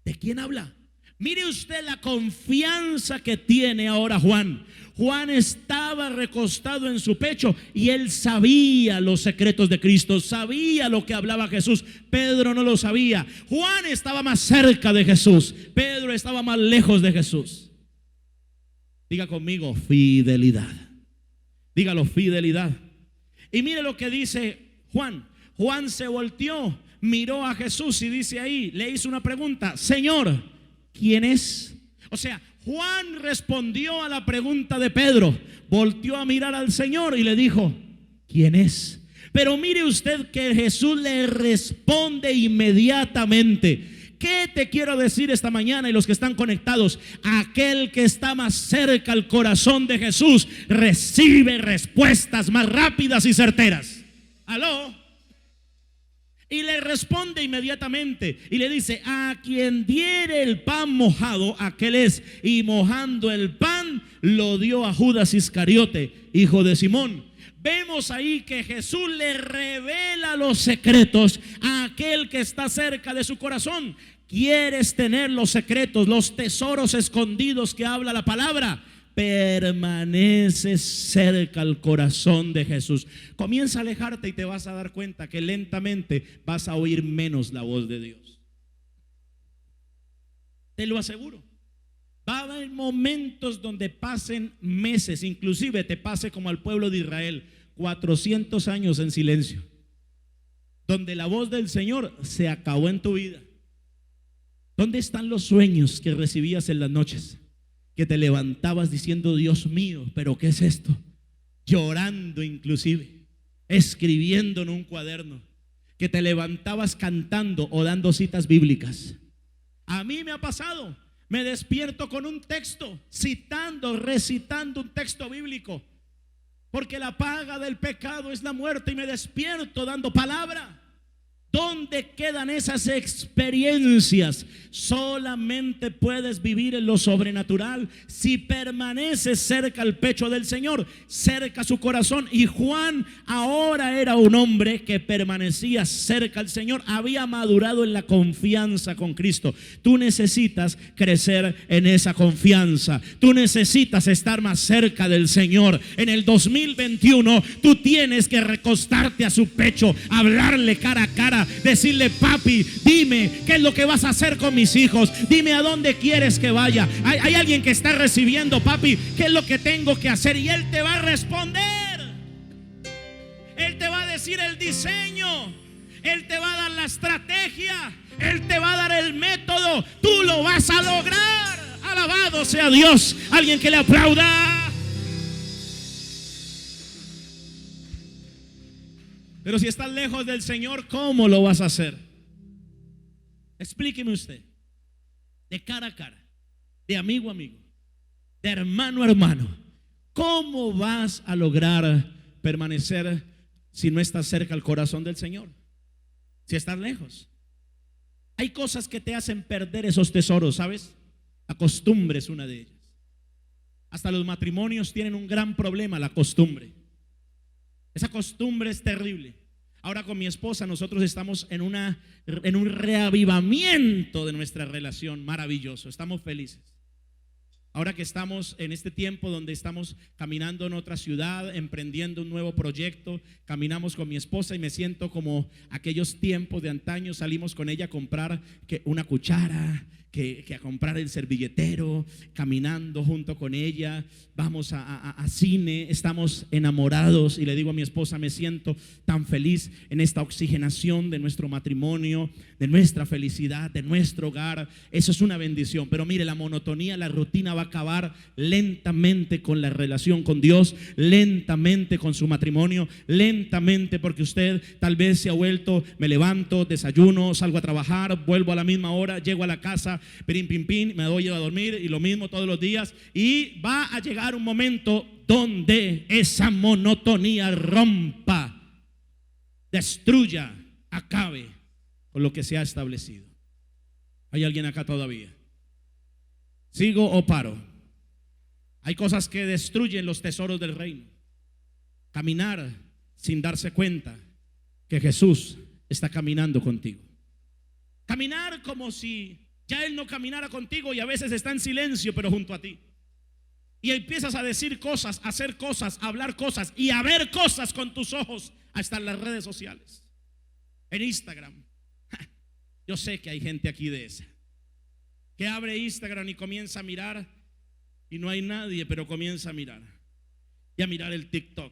¿de quién habla? Mire usted la confianza que tiene ahora Juan. Juan estaba recostado en su pecho y él sabía los secretos de Cristo, sabía lo que hablaba Jesús. Pedro no lo sabía. Juan estaba más cerca de Jesús, Pedro estaba más lejos de Jesús. Diga conmigo, fidelidad. Dígalo, fidelidad. Y mire lo que dice Juan. Juan se volteó, miró a Jesús y dice ahí, le hizo una pregunta: Señor, ¿quién es? O sea, Juan respondió a la pregunta de Pedro, volteó a mirar al Señor y le dijo: ¿quién es? Pero mire usted que Jesús le responde inmediatamente. ¿Qué te quiero decir esta mañana y los que están conectados? Aquel que está más cerca al corazón de Jesús recibe respuestas más rápidas y certeras. ¿Aló? Y le responde inmediatamente y le dice: a quien diere el pan mojado, aquel es. Y mojando el pan lo dio a Judas Iscariote, hijo de Simón. Vemos ahí que Jesús le revela los secretos a aquel que está cerca de su corazón. ¿Quieres tener los secretos, los tesoros escondidos que habla la palabra? Permanece cerca al corazón de Jesús. Comienza a alejarte y te vas a dar cuenta que lentamente vas a oír menos la voz de Dios. Te lo aseguro. Va a haber momentos donde pasen meses, inclusive te pase como al pueblo de Israel, 400 años en silencio, donde la voz del Señor se acabó en tu vida. ¿Dónde están los sueños que recibías en las noches? Que te levantabas diciendo: Dios mío, ¿pero qué es esto? Llorando inclusive, escribiendo en un cuaderno. Que te levantabas cantando o dando citas bíblicas. A mí me ha pasado. Me despierto con un texto, recitando un texto bíblico. Porque la paga del pecado es la muerte, y me despierto dando palabra. ¿Dónde quedan esas experiencias? Solamente puedes vivir en lo sobrenatural si permaneces cerca al pecho del Señor, cerca a su corazón. Y Juan ahora era un hombre que permanecía cerca al Señor, había madurado en la confianza con Cristo. Tú necesitas crecer en esa confianza. Tú necesitas estar más cerca del Señor. En el 2021 tú tienes que recostarte a su pecho, hablarle cara a cara, decirle: papi, dime qué es lo que vas a hacer con mis hijos, dime a dónde quieres que vaya. Hay alguien que está recibiendo: papi, qué es lo que tengo que hacer. Y él te va a responder. Él te va a decir el diseño, él te va a dar la estrategia, él te va a dar el método. Tú lo vas a lograr. Alabado sea Dios. Alguien que le aplauda. Pero si estás lejos del Señor, ¿cómo lo vas a hacer? Explíqueme usted. De cara a cara, de amigo a amigo, de hermano a hermano, ¿cómo vas a lograr permanecer si no estás cerca al corazón del Señor? Si estás lejos. Hay cosas que te hacen perder esos tesoros, ¿sabes? La costumbre es una de ellas. Hasta los matrimonios tienen un gran problema: la costumbre. Esa costumbre es terrible. Ahora con mi esposa nosotros estamos en un reavivamiento de nuestra relación maravilloso. Estamos felices. Ahora que estamos en este tiempo donde estamos caminando en otra ciudad, emprendiendo un nuevo proyecto, caminamos con mi esposa y me siento como aquellos tiempos de antaño. Salimos con ella a comprar una cuchara, que a comprar el servilletero, caminando junto con ella, vamos a cine, estamos enamorados. Y le digo a mi esposa: me siento tan feliz en esta oxigenación de nuestro matrimonio, de nuestra felicidad, de nuestro hogar. Eso es una bendición. Pero mire, la monotonía, la rutina va a acabar lentamente con la relación con Dios, lentamente con su matrimonio, lentamente, porque usted tal vez se ha vuelto: me levanto, desayuno, salgo a trabajar, vuelvo a la misma hora, llego a la casa, pirín, pim, pim, me doy a dormir, y lo mismo todos los días. Y va a llegar un momento donde esa monotonía rompa, destruya, acabe con lo que se ha establecido. ¿Hay alguien acá todavía? ¿Sigo o paro? Hay cosas que destruyen los tesoros del reino. Caminar sin darse cuenta que Jesús está caminando contigo. Caminar como si Ya Él no caminara contigo y a veces está en silencio, pero junto a ti. Y empiezas a decir cosas, a hacer cosas, a hablar cosas y a ver cosas con tus ojos, hasta en las redes sociales, en Instagram. Yo sé que hay gente aquí de esa, que abre Instagram y comienza a mirar y no hay nadie, pero comienza a mirar y a mirar el TikTok.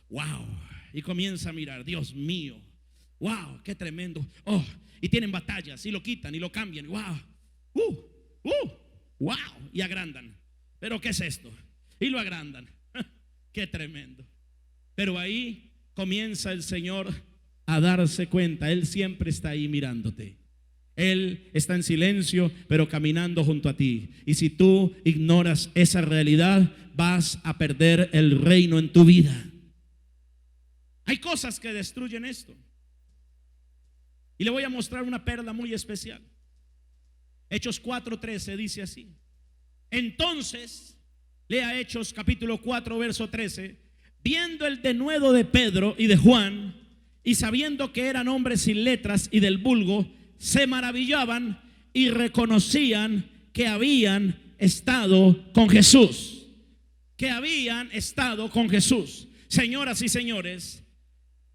Wow. Y comienza a mirar, Dios mío, wow, qué tremendo. Oh, y tienen batallas y lo quitan y lo cambian. Wow, wow, y agrandan. Pero ¿qué es esto? Y lo agrandan. Qué tremendo. Pero ahí comienza el Señor a darse cuenta. Él siempre está ahí mirándote. Él está en silencio, pero caminando junto a ti. Y si tú ignoras esa realidad, vas a perder el reino en tu vida. Hay cosas que destruyen esto. Y le voy a mostrar una perla muy especial. Hechos 4:13 dice así. Entonces, lea Hechos capítulo 4 verso 13. Viendo el denuedo de Pedro y de Juan, y sabiendo que eran hombres sin letras y del vulgo, se maravillaban y reconocían que habían estado con Jesús. Que habían estado con Jesús. Señoras y señores,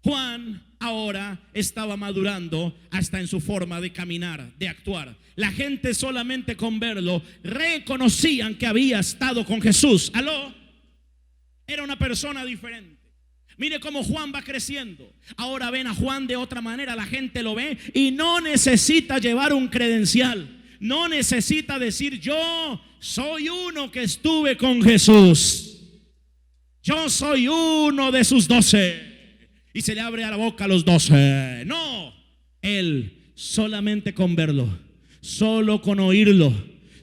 Juan ahora estaba madurando hasta en su forma de caminar, de actuar. La gente solamente con verlo reconocían que había estado con Jesús. ¿Aló? Era una persona diferente. Mire cómo Juan va creciendo. Ahora ven a Juan de otra manera. La gente lo ve y no necesita llevar un credencial. No necesita decir: yo soy uno que estuve con Jesús. Yo soy uno de sus 12. Y se le abre a la boca a los 12. No, él solamente con verlo, solo con oírlo,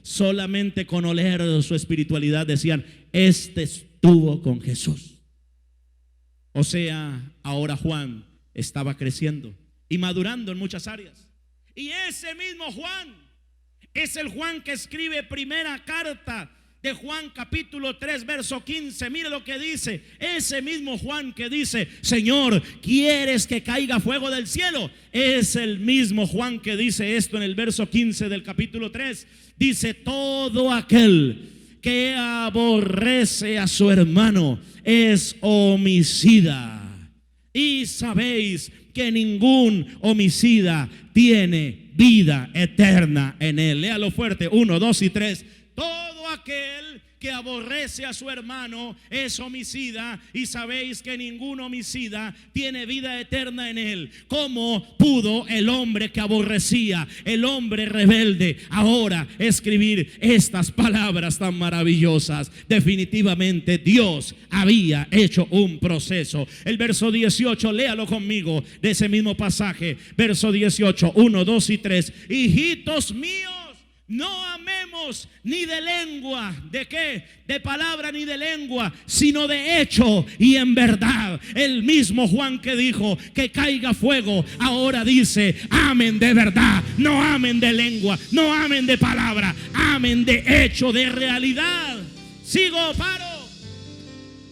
solamente con oler su espiritualidad decían: este estuvo con Jesús. O sea, ahora Juan estaba creciendo y madurando en muchas áreas. Y ese mismo Juan es el Juan que escribe primera carta de Juan capítulo 3 verso 15. Mire lo que dice. Ese mismo Juan que dice: Señor, ¿quieres que caiga fuego del cielo? Es el mismo Juan que dice esto en el verso 15 del capítulo 3. Dice: todo aquel que aborrece a su hermano es homicida, y sabéis que ningún homicida tiene vida eterna en él. Léalo fuerte, 1, 2 y 3. Todo aquel que aborrece a su hermano es homicida, y sabéis que ningún homicida tiene vida eterna en él. ¿Cómo pudo el hombre que aborrecía, el hombre rebelde, ahora escribir estas palabras tan maravillosas? Definitivamente Dios había hecho un proceso. El verso 18, léalo conmigo de ese mismo pasaje. Verso 18, 1, 2 y 3. Hijitos míos, no amemos ni de lengua, ¿de qué? De palabra ni de lengua, sino de hecho y en verdad. El mismo Juan que dijo que caiga fuego, ahora dice: amen de verdad, no amen de lengua, no amen de palabra, amen de hecho, de realidad. Sigo, paro.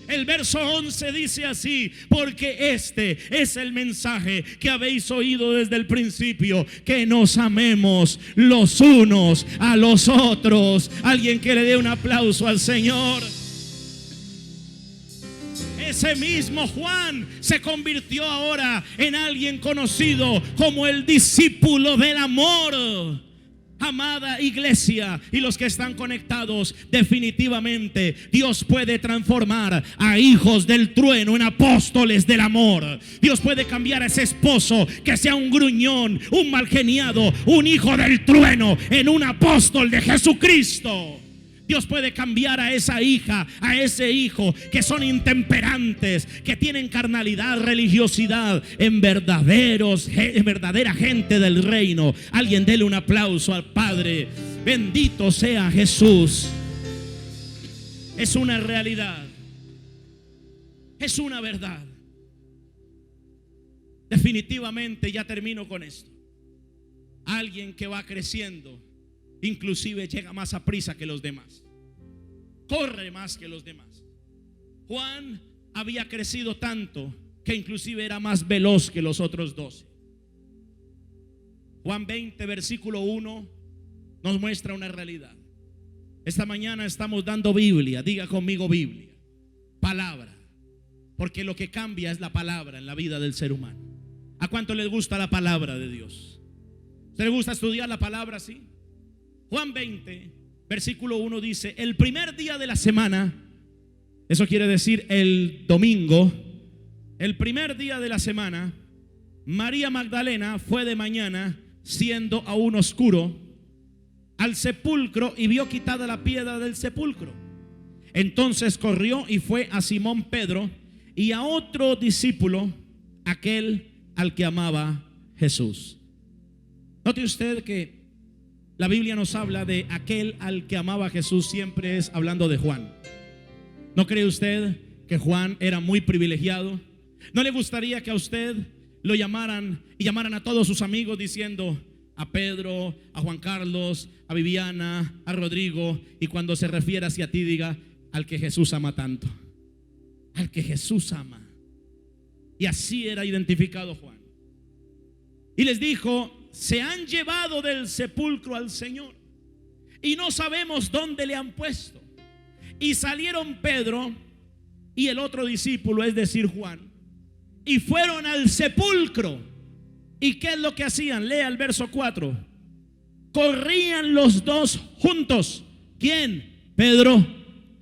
El verso 11 dice así: porque este es el mensaje que habéis oído desde el principio, que nos amemos los unos a los otros. Alguien que le dé un aplauso al Señor. Ese mismo Juan se convirtió ahora en alguien conocido como el discípulo del amor. Amada iglesia y los que están conectados, definitivamente Dios puede transformar a hijos del trueno en apóstoles del amor. Dios puede cambiar a ese esposo que sea un gruñón, un malgeniado, un hijo del trueno, en un apóstol de Jesucristo. Dios puede cambiar a esa hija, a ese hijo que son intemperantes, que tienen carnalidad, religiosidad, en verdadera gente del reino. Alguien dele un aplauso al Padre. Bendito sea Jesús. Es una realidad, es una verdad. Definitivamente, ya termino con esto. Alguien que va creciendo, inclusive llega más a prisa que los demás, corre más que los demás. Juan había crecido tanto que inclusive era más veloz que los otros 12. Juan 20 versículo 1 nos muestra una realidad. Esta mañana estamos dando Biblia. Diga conmigo Biblia, palabra, porque lo que cambia es la palabra en la vida del ser humano. ¿A cuánto les gusta la palabra de Dios? ¿Se le gusta estudiar la palabra así? Juan 20, versículo 1 dice: el primer día de la semana, eso quiere decir el domingo, el primer día de la semana, María Magdalena fue de mañana, siendo aún oscuro, al sepulcro y vio quitada la piedra del sepulcro. Entonces corrió y fue a Simón Pedro y a otro discípulo, aquel al que amaba Jesús. Note usted que la Biblia nos habla de aquel al que amaba Jesús, siempre es hablando de Juan. ¿No cree usted que Juan era muy privilegiado? ¿No le gustaría que a usted lo llamaran y llamaran a todos sus amigos diciendo a Pedro, a Juan Carlos, a Viviana, a Rodrigo, y cuando se refiera hacia ti diga: al que Jesús ama tanto, al que Jesús ama? Y así era identificado Juan. Y les dijo: se han llevado del sepulcro al Señor y no sabemos dónde le han puesto. Y salieron Pedro y el otro discípulo, es decir Juan, y fueron al sepulcro. ¿Y qué es lo que hacían? Lea el verso 4. Corrían los dos juntos. ¿Quién? Pedro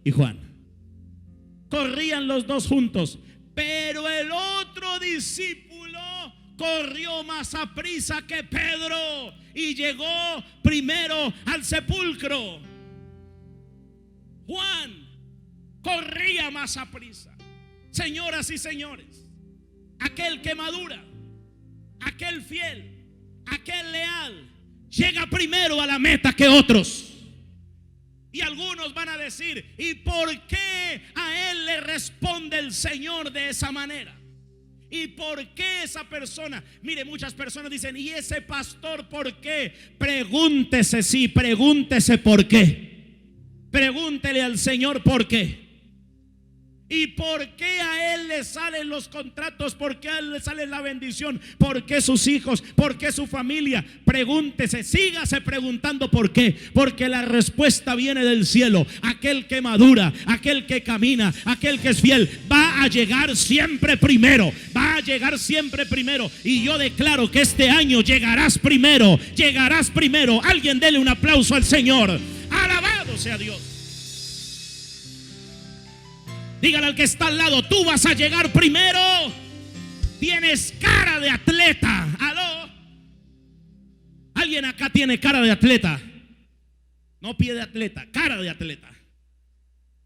y Juan. Corrían los dos juntos. Pero el otro discípulo corrió más aprisa que Pedro y llegó primero al sepulcro. Juan corría más aprisa. Señoras y señores, aquel que madura, aquel fiel, aquel leal, llega primero a la meta que otros. Y algunos van a decir: ¿y por qué a él le responde el Señor de esa manera? ¿Y por qué esa persona? Mire, muchas personas dicen: ¿y ese pastor por qué? Pregúntese, sí, pregúntese por qué. Pregúntele al Señor por qué. ¿Y por qué a él le salen los contratos? ¿Por qué a él le sale la bendición? ¿Por qué sus hijos? ¿Por qué su familia? Pregúntese, sígase preguntando por qué. Porque la respuesta viene del cielo. Aquel que madura, aquel que camina, aquel que es fiel, va a llegar siempre primero. Va a llegar siempre primero. Y yo declaro que este año llegarás primero. Llegarás primero. Alguien dele un aplauso al Señor. Alabado sea Dios. Dígale al que está al lado: tú vas a llegar primero. Tienes cara de atleta. ¿Aló? ¿Alguien acá tiene cara de atleta? No pie de atleta, cara de atleta.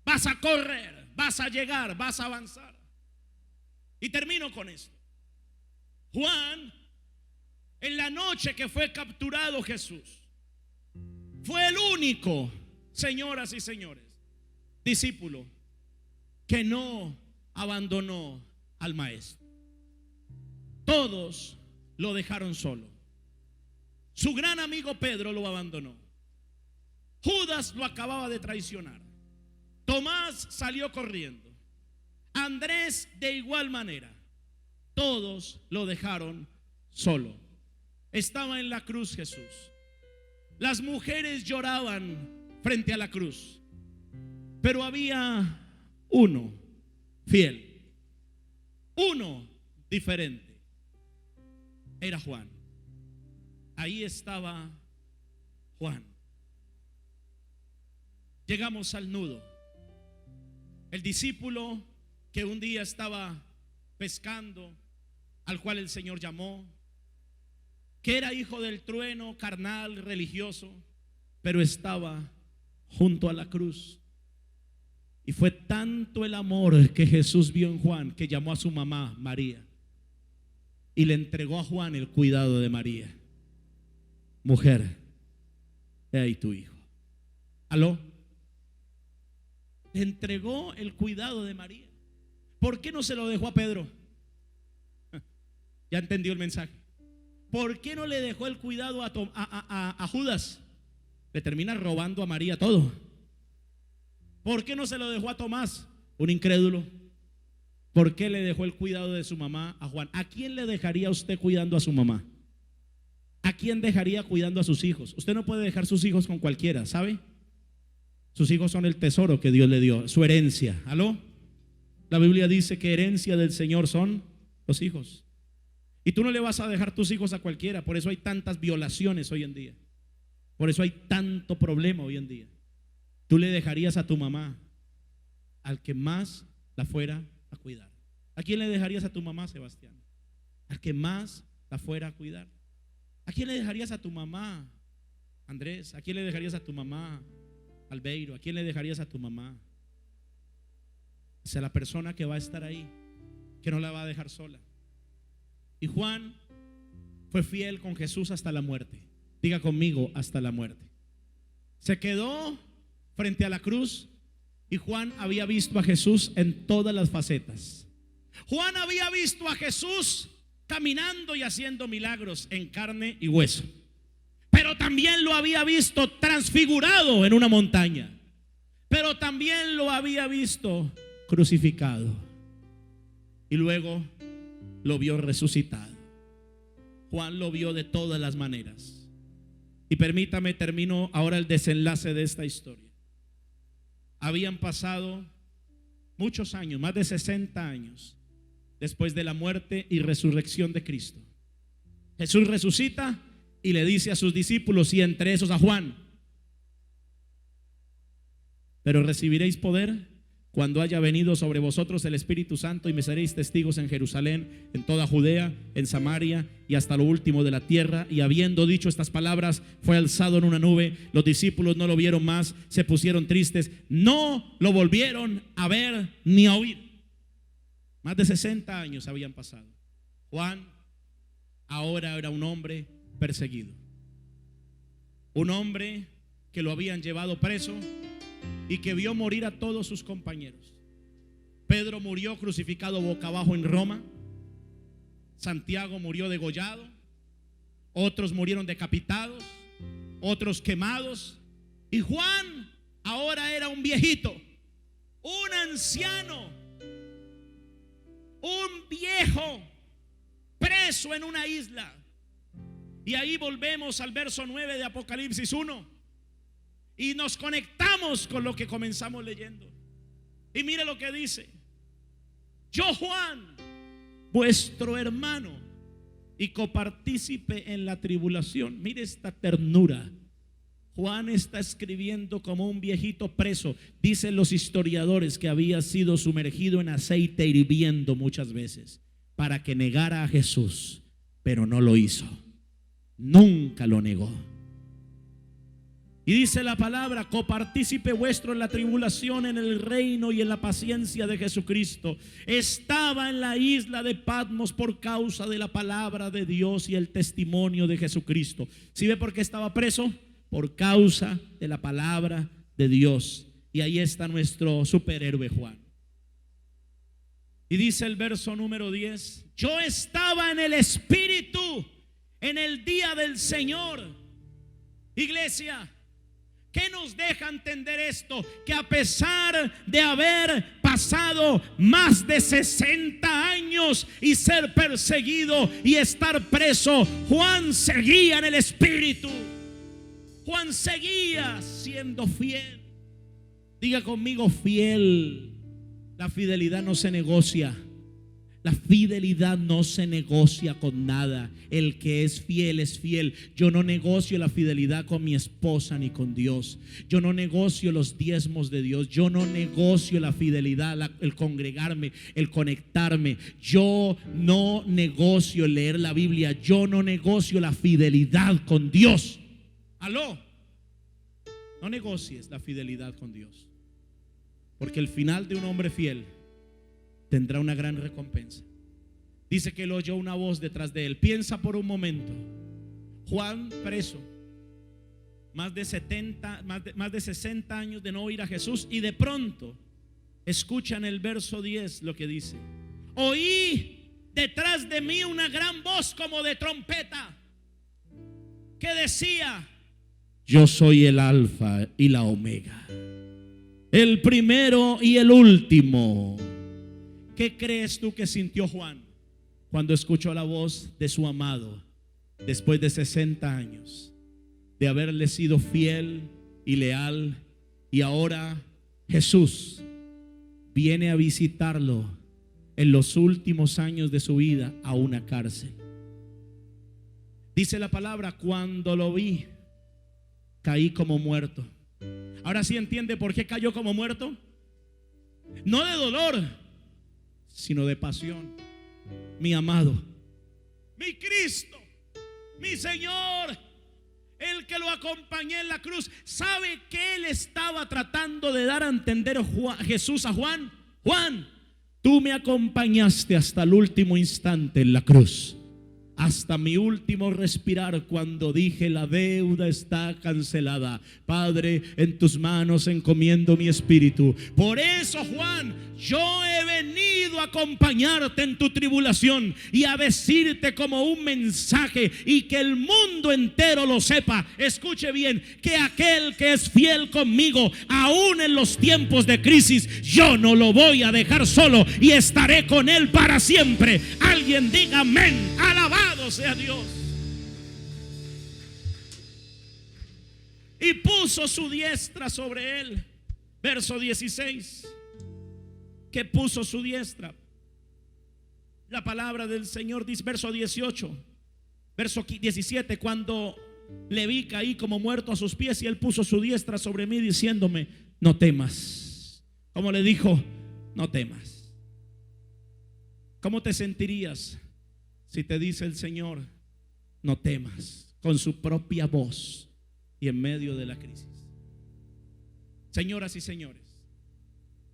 Vas a correr, vas a llegar, vas a avanzar. Y termino con esto. Juan, en la noche que fue capturado Jesús, fue el único, señoras y señores, discípulo que no abandonó al maestro. Todos lo dejaron solo. Su gran amigo Pedro lo abandonó. Judas lo acababa de traicionar. Tomás salió corriendo. Andrés de igual manera. Todos lo dejaron solo. Estaba en la cruz Jesús. Las mujeres lloraban frente a la cruz. Pero había uno fiel, uno diferente. Era Juan. Ahí estaba Juan. Llegamos al nudo. El discípulo que un día estaba pescando, al cual el Señor llamó, que era hijo del trueno, carnal, religioso, pero estaba junto a la cruz. Y fue tanto el amor que Jesús vio en Juan que llamó a su mamá María y le entregó a Juan el cuidado de María. Mujer, he ahí tu hijo. ¿Aló? Le entregó el cuidado de María. ¿Por qué no se lo dejó a Pedro? Ya entendió el mensaje. ¿Por qué no le dejó el cuidado a Judas? Le termina robando a María todo. ¿Por qué no se lo dejó a Tomás, un incrédulo? ¿Por qué le dejó el cuidado de su mamá a Juan? ¿A quién le dejaría usted cuidando a su mamá? ¿A ¿a quién dejaría cuidando a sus hijos? Usted no puede dejar sus hijos con cualquiera, ¿sabe? Sus hijos son el tesoro que Dios le dio, su herencia. ¿Aló? La Biblia dice que herencia del Señor son los hijos. Y tú no le vas a dejar tus hijos a cualquiera. Por eso hay tantas violaciones hoy en día. Por eso hay tanto problema hoy en día. Tú le dejarías a tu mamá al que más la fuera a cuidar. ¿A quién le dejarías a tu mamá, Sebastián? Al que más la fuera a cuidar. ¿A quién le dejarías a tu mamá, Andrés? ¿A quién le dejarías a tu mamá, Albeiro? ¿A quién le dejarías a tu mamá? Es a la persona que va a estar ahí, que no la va a dejar sola. Y Juan fue fiel con Jesús hasta la muerte. Diga conmigo, hasta la muerte. Se quedó frente a la cruz y Juan había visto a Jesús en todas las facetas. Juan había visto a Jesús caminando y haciendo milagros en carne y hueso, pero también lo había visto transfigurado en una montaña, pero también lo había visto crucificado y luego lo vio resucitado. Juan lo vio de todas las maneras. Y permítame, termino ahora el desenlace de esta historia. Habían pasado muchos años, más de 60 años después de la muerte y resurrección de Cristo. Jesús resucita y le dice a sus discípulos, y entre esos a Juan: pero recibiréis poder cuando haya venido sobre vosotros el Espíritu Santo, y me seréis testigos en Jerusalén, en toda Judea, en Samaria y hasta lo último de la tierra. Y habiendo dicho estas palabras, fue alzado en una nube. Los discípulos no lo vieron más, se pusieron tristes, no lo volvieron a ver ni a oír. Más de 60 años habían pasado. Juan ahora era un hombre perseguido, un hombre que lo habían llevado preso y que vio morir a todos sus compañeros. Pedro murió crucificado boca abajo en Roma. Santiago murió degollado. Otros murieron decapitados, otros quemados. Y Juan ahora era un viejito, un anciano, un viejo preso en una isla. Y ahí volvemos al verso 9 de Apocalipsis 1 y nos conectamos con lo que comenzamos leyendo. Y mire lo que dice: yo, Juan, vuestro hermano y copartícipe en la tribulación. Mire esta ternura. Juan está escribiendo como un viejito preso. Dicen los historiadores que había sido sumergido en aceite hirviendo muchas veces para que negara a Jesús, pero no lo hizo. Nunca lo negó. Y dice la palabra: copartícipe vuestro en la tribulación, en el reino y en la paciencia de Jesucristo. Estaba en la isla de Patmos por causa de la palabra de Dios y el testimonio de Jesucristo. ¿Sí ve por qué estaba preso? Por causa de la palabra de Dios. Y ahí está nuestro superhéroe Juan. Y dice el verso número 10: yo estaba en el Espíritu en el día del Señor. Iglesia, ¿qué nos deja entender esto? Que a pesar de haber pasado más de 60 años y ser perseguido y estar preso, Juan seguía en el Espíritu. Juan seguía siendo fiel. Diga conmigo, fiel. La fidelidad no se negocia. La fidelidad no se negocia con nada. El que es fiel es fiel. Yo no negocio la fidelidad con mi esposa ni con Dios. Yo no negocio los diezmos de Dios. Yo no negocio la fidelidad, el congregarme, el conectarme. Yo no negocio el leer la Biblia. Yo no negocio la fidelidad con Dios. Aló. No negocies la fidelidad con Dios, porque el final de un hombre fiel tendrá una gran recompensa. Dice que él oyó una voz detrás de él. Piensa por un momento. Juan preso, más de 60 años de no oír a Jesús, y de pronto escucha en el verso 10 lo que dice: oí detrás de mí una gran voz como de trompeta que decía: yo soy el alfa y la omega, el primero y el último. ¿Qué crees tú que sintió Juan cuando escuchó la voz de su amado? después de 60 años de haberle sido fiel y leal, y ahora Jesús viene a visitarlo en los últimos años de su vida a una cárcel. Dice la palabra: cuando lo vi, caí como muerto. Ahora sí entiende por qué cayó como muerto. No de dolor, sino de pasión. Mi amado, mi Cristo, mi Señor, el que lo acompañé en la cruz. ¿Sabe qué él estaba tratando de dar a entender Jesús a Juan? Juan, tú me acompañaste hasta el último instante en la cruz, hasta mi último respirar, cuando dije: la deuda está cancelada. Padre, en tus manos encomiendo mi espíritu. Por eso, Juan, yo he venido a acompañarte en tu tribulación y a decirte como un mensaje, y que el mundo entero lo sepa. Escuche bien, que aquel que es fiel conmigo, aún en los tiempos de crisis, yo no lo voy a dejar solo y estaré con él para siempre. Alguien diga amén. Alabado sea Dios. Y puso su diestra sobre él. Verso 16. Que puso su diestra. La palabra del Señor dice, verso 18, verso 17: cuando le vi, caí como muerto a sus pies, y él puso su diestra sobre mí, diciéndome: no temas. Como le dijo: no temas. ¿Cómo te sentirías si te dice el Señor: no temas, con su propia voz y en medio de la crisis? Señoras y señores,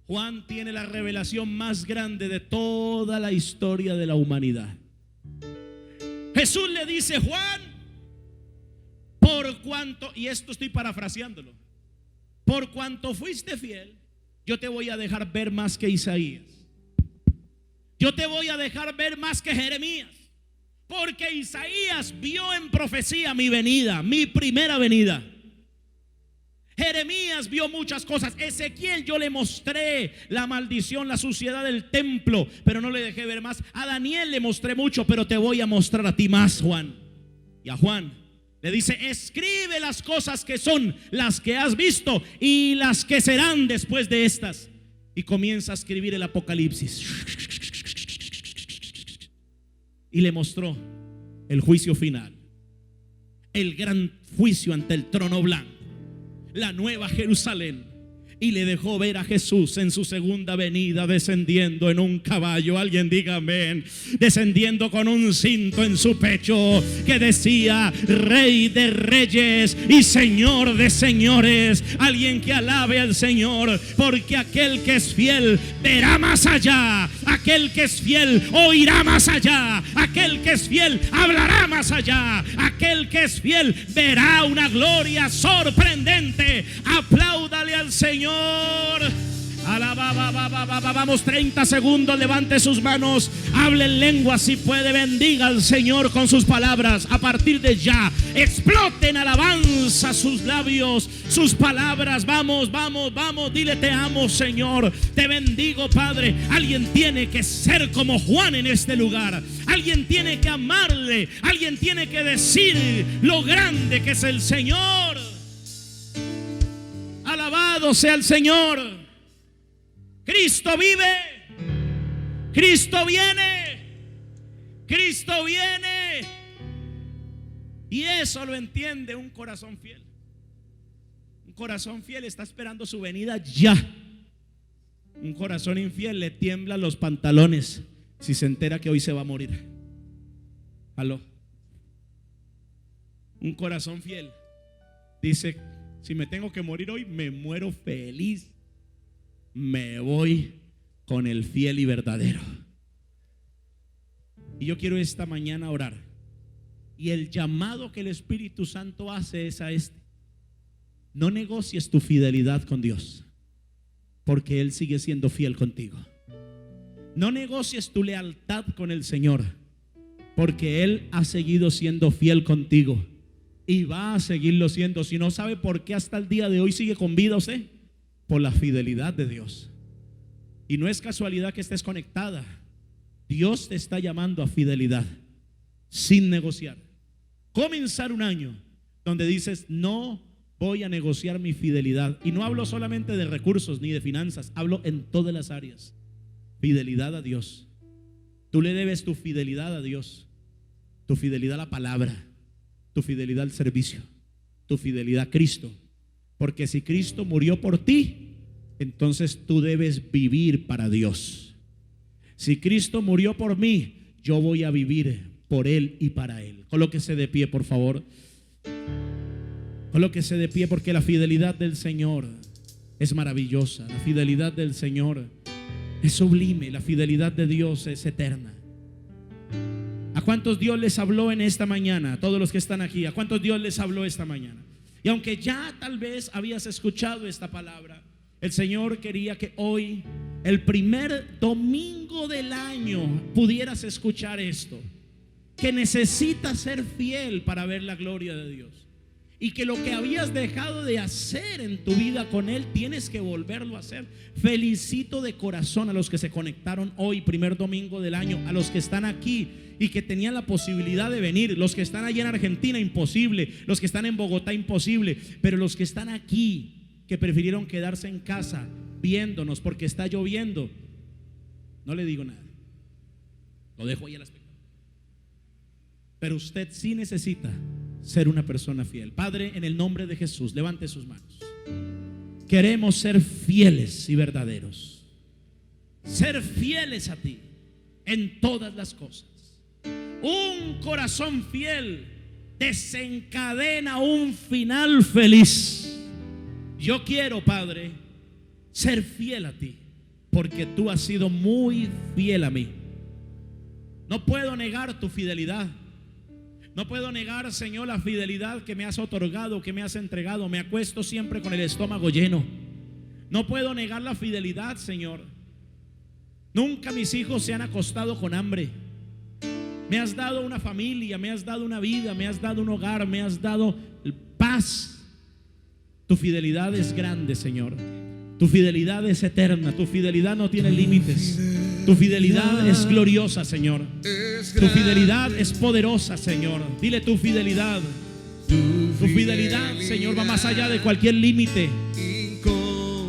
Juan tiene la revelación más grande de toda la historia de la humanidad. Jesús le dice: Juan, por cuanto, y esto estoy parafraseándolo, por cuanto fuiste fiel, yo te voy a dejar ver más que Isaías. Yo te voy a dejar ver más que Jeremías. Porque Isaías vio en profecía mi venida, mi primera venida. Jeremías vio muchas cosas. Ezequiel, yo le mostré la maldición, la suciedad del templo, pero no le dejé ver más. A Daniel le mostré mucho, pero te voy a mostrar a ti más, Juan. Y a Juan le dice: escribe las cosas que son, las que has visto y las que serán después de estas. Y comienza a escribir el Apocalipsis. Y le mostró el juicio final, el gran juicio ante el trono blanco, la nueva Jerusalén. Y le dejó ver a Jesús en su segunda venida, descendiendo en un caballo. Alguien diga amén. Descendiendo con un cinto en su pecho que decía: Rey de reyes y Señor de señores. Alguien que alabe al Señor, porque aquel que es fiel verá más allá. Aquel que es fiel oirá más allá. Aquel que es fiel hablará más allá. Aquel que es fiel verá una gloria sorprendente. Apláudale al Señor. Vamos, 30 segundos. Levante sus manos, hable en lengua si puede, bendiga al Señor con sus palabras. A partir de ya, exploten alabanza sus labios, sus palabras. Vamos, vamos, vamos, dile: te amo, Señor, te bendigo, Padre. Alguien tiene que ser como Juan en este lugar. Alguien tiene que amarle. Alguien tiene que decir lo grande que es el Señor. Alabado sea el Señor. Cristo vive. Cristo viene. Cristo viene. Y eso lo entiende un corazón fiel. Un corazón fiel está esperando su venida ya. Un corazón infiel le tiemblan los pantalones si se entera que hoy se va a morir. Aló. Un corazón fiel dice: si me tengo que morir hoy, me muero feliz. Me voy con el fiel y verdadero. Y yo quiero esta mañana orar. Y el llamado que el Espíritu Santo hace es a este: no negocies tu fidelidad con Dios, porque Él sigue siendo fiel contigo. No negocies tu lealtad con el Señor, porque Él ha seguido siendo fiel contigo y va a seguirlo siendo. Si no sabe por qué hasta el día de hoy sigue con vida usted, por la fidelidad de Dios. Y no es casualidad que estés conectada. Dios te está llamando a fidelidad, sin negociar. comenzar un año donde dices: no voy a negociar mi fidelidad. Y no hablo solamente de recursos ni de finanzas, hablo en todas las áreas. Fidelidad a Dios. Tú le debes tu fidelidad a Dios, tu fidelidad a la palabra, tu fidelidad al servicio, tu fidelidad a Cristo. Porque si Cristo murió por ti, entonces tú debes vivir para Dios. Si Cristo murió por mí, yo voy a vivir por Él y para Él. Colóquese de pie, por favor. Colóquese de pie, porque la fidelidad del Señor es maravillosa. La fidelidad del Señor es sublime. La fidelidad de Dios es eterna. ¿A cuántos Dios les habló en esta mañana? A todos los que están aquí, ¿a cuántos Dios les habló esta mañana? Y aunque ya tal vez habías escuchado esta palabra, el Señor quería que hoy, el primer domingo del año, pudieras escuchar esto: que necesitas ser fiel para ver la gloria de Dios, y que lo que habías dejado de hacer en tu vida con Él, tienes que volverlo a hacer. Felicito de corazón a los que se conectaron hoy, primer domingo del año, a los que están aquí y que tenían la posibilidad de venir. Los que están allá en Argentina, imposible. Los que están en Bogotá, imposible. Pero los que están aquí, que prefirieron quedarse en casa viéndonos porque está lloviendo, no le digo nada, lo dejo ahí a la expectativa. Pero usted sí necesita ser una persona fiel. Padre, en el nombre de Jesús, levante sus manos. Queremos ser fieles y verdaderos, ser fieles a ti en todas las cosas. Un corazón fiel desencadena un final feliz. Yo quiero, Padre, ser fiel a ti, porque tú has sido muy fiel a mí. No puedo negar tu fidelidad. No puedo negar, Señor, la fidelidad que me has otorgado, que me has entregado. Me acuesto siempre con el estómago lleno. No puedo negar la fidelidad, Señor. Nunca mis hijos se han acostado con hambre. Me has dado una familia, me has dado una vida, me has dado un hogar, me has dado paz. Tu fidelidad es grande, Señor. Tu fidelidad es eterna. Tu fidelidad no tiene límites. Tu fidelidad es gloriosa, Señor. Tu fidelidad es poderosa, Señor. Dile: tu fidelidad. Tu fidelidad, Señor, va más allá de cualquier límite.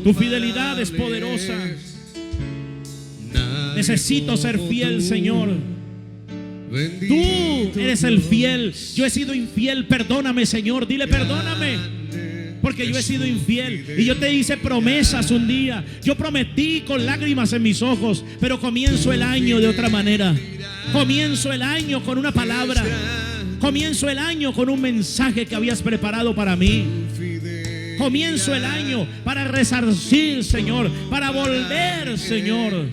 Tu fidelidad es poderosa. Necesito ser fiel, Señor. Tú eres el fiel. Yo he sido infiel. Perdóname, Señor. Dile: perdóname, porque yo he sido infiel. Y yo te hice promesas un día. Yo prometí con lágrimas en mis ojos, pero comienzo el año de otra manera. Comienzo el año con una palabra. Comienzo el año con un mensaje que habías preparado para mí. Comienzo el año para resarcir, Señor, para volver, Señor,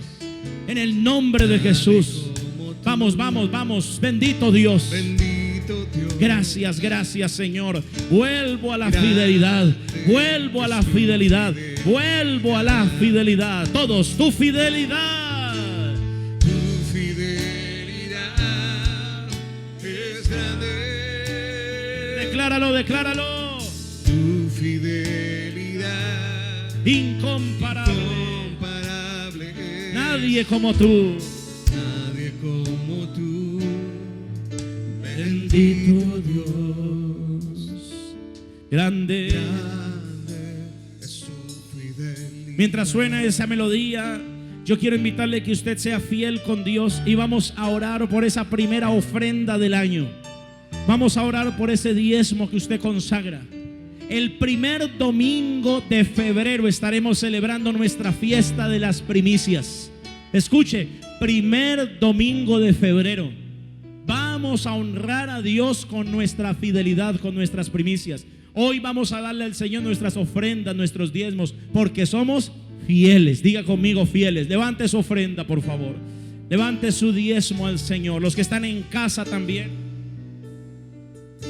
en el nombre de Jesús. Vamos, vamos, vamos. Bendito Dios. Gracias, gracias, Señor. Vuelvo a la fidelidad. Vuelvo a la fidelidad. Vuelvo a la fidelidad. Todos, tu fidelidad. Tu fidelidad es grande. Decláralo, decláralo. Tu fidelidad incomparable. Incomparable. Nadie como tú. Nadie como tú. Bendito Dios. Grande es su fidelidad. Mientras suena esa melodía, yo quiero invitarle que usted sea fiel con Dios y vamos a orar por esa primera ofrenda del año. Vamos a orar por ese diezmo que usted consagra. El primer domingo de febrero estaremos celebrando nuestra fiesta de las primicias. Escuche, primer domingo de febrero. Vamos a honrar a Dios con nuestra fidelidad, con nuestras primicias. Hoy vamos a darle al Señor nuestras ofrendas, nuestros diezmos, porque somos fieles. Diga conmigo: fieles. Levante su ofrenda, por favor. Levante su diezmo al Señor. Los que están en casa también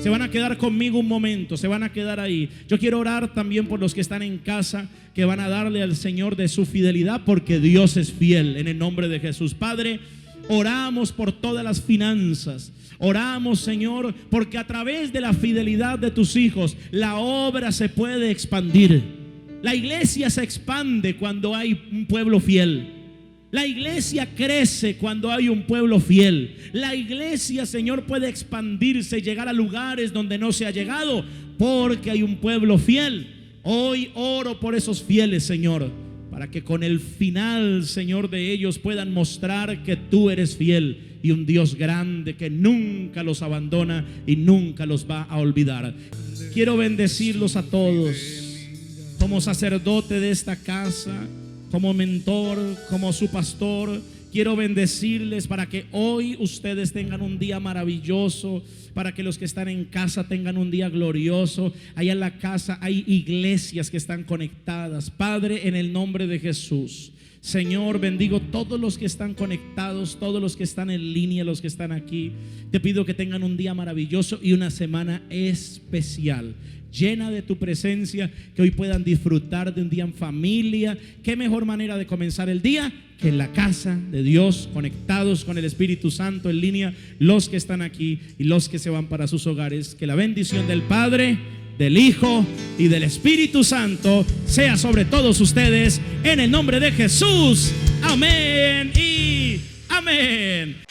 se van a quedar conmigo un momento, se van a quedar ahí. Yo quiero orar también por los que están en casa, que van a darle al Señor de su fidelidad, porque Dios es fiel, en el nombre de Jesús. Padre, oramos por todas las finanzas. Oramos, Señor, porque a través de la fidelidad de tus hijos, la obra se puede expandir. La iglesia se expande cuando hay un pueblo fiel. La iglesia crece cuando hay un pueblo fiel. La iglesia, Señor, puede expandirse y llegar a lugares donde no se ha llegado porque hay un pueblo fiel. Hoy oro por esos fieles, Señor, para que con el final, Señor, de ellos puedan mostrar que tú eres fiel y un Dios grande que nunca los abandona y nunca los va a olvidar. Quiero bendecirlos a todos. Como sacerdote de esta casa, como mentor, como su pastor, quiero bendecirles para que hoy ustedes tengan un día maravilloso, para que los que están en casa tengan un día glorioso. Allá en la casa hay iglesias que están conectadas. Padre, en el nombre de Jesús, Señor, bendigo todos los que están conectados, todos los que están en línea, los que están aquí. Te pido que tengan un día maravilloso y una semana especial, llena de tu presencia, que hoy puedan disfrutar de un día en familia. Qué mejor manera de comenzar el día que en la casa de Dios, conectados con el Espíritu Santo en línea, los que están aquí y los que se van para sus hogares. Que la bendición del Padre, del Hijo y del Espíritu Santo sea sobre todos ustedes, en el nombre de Jesús. Amén y amén.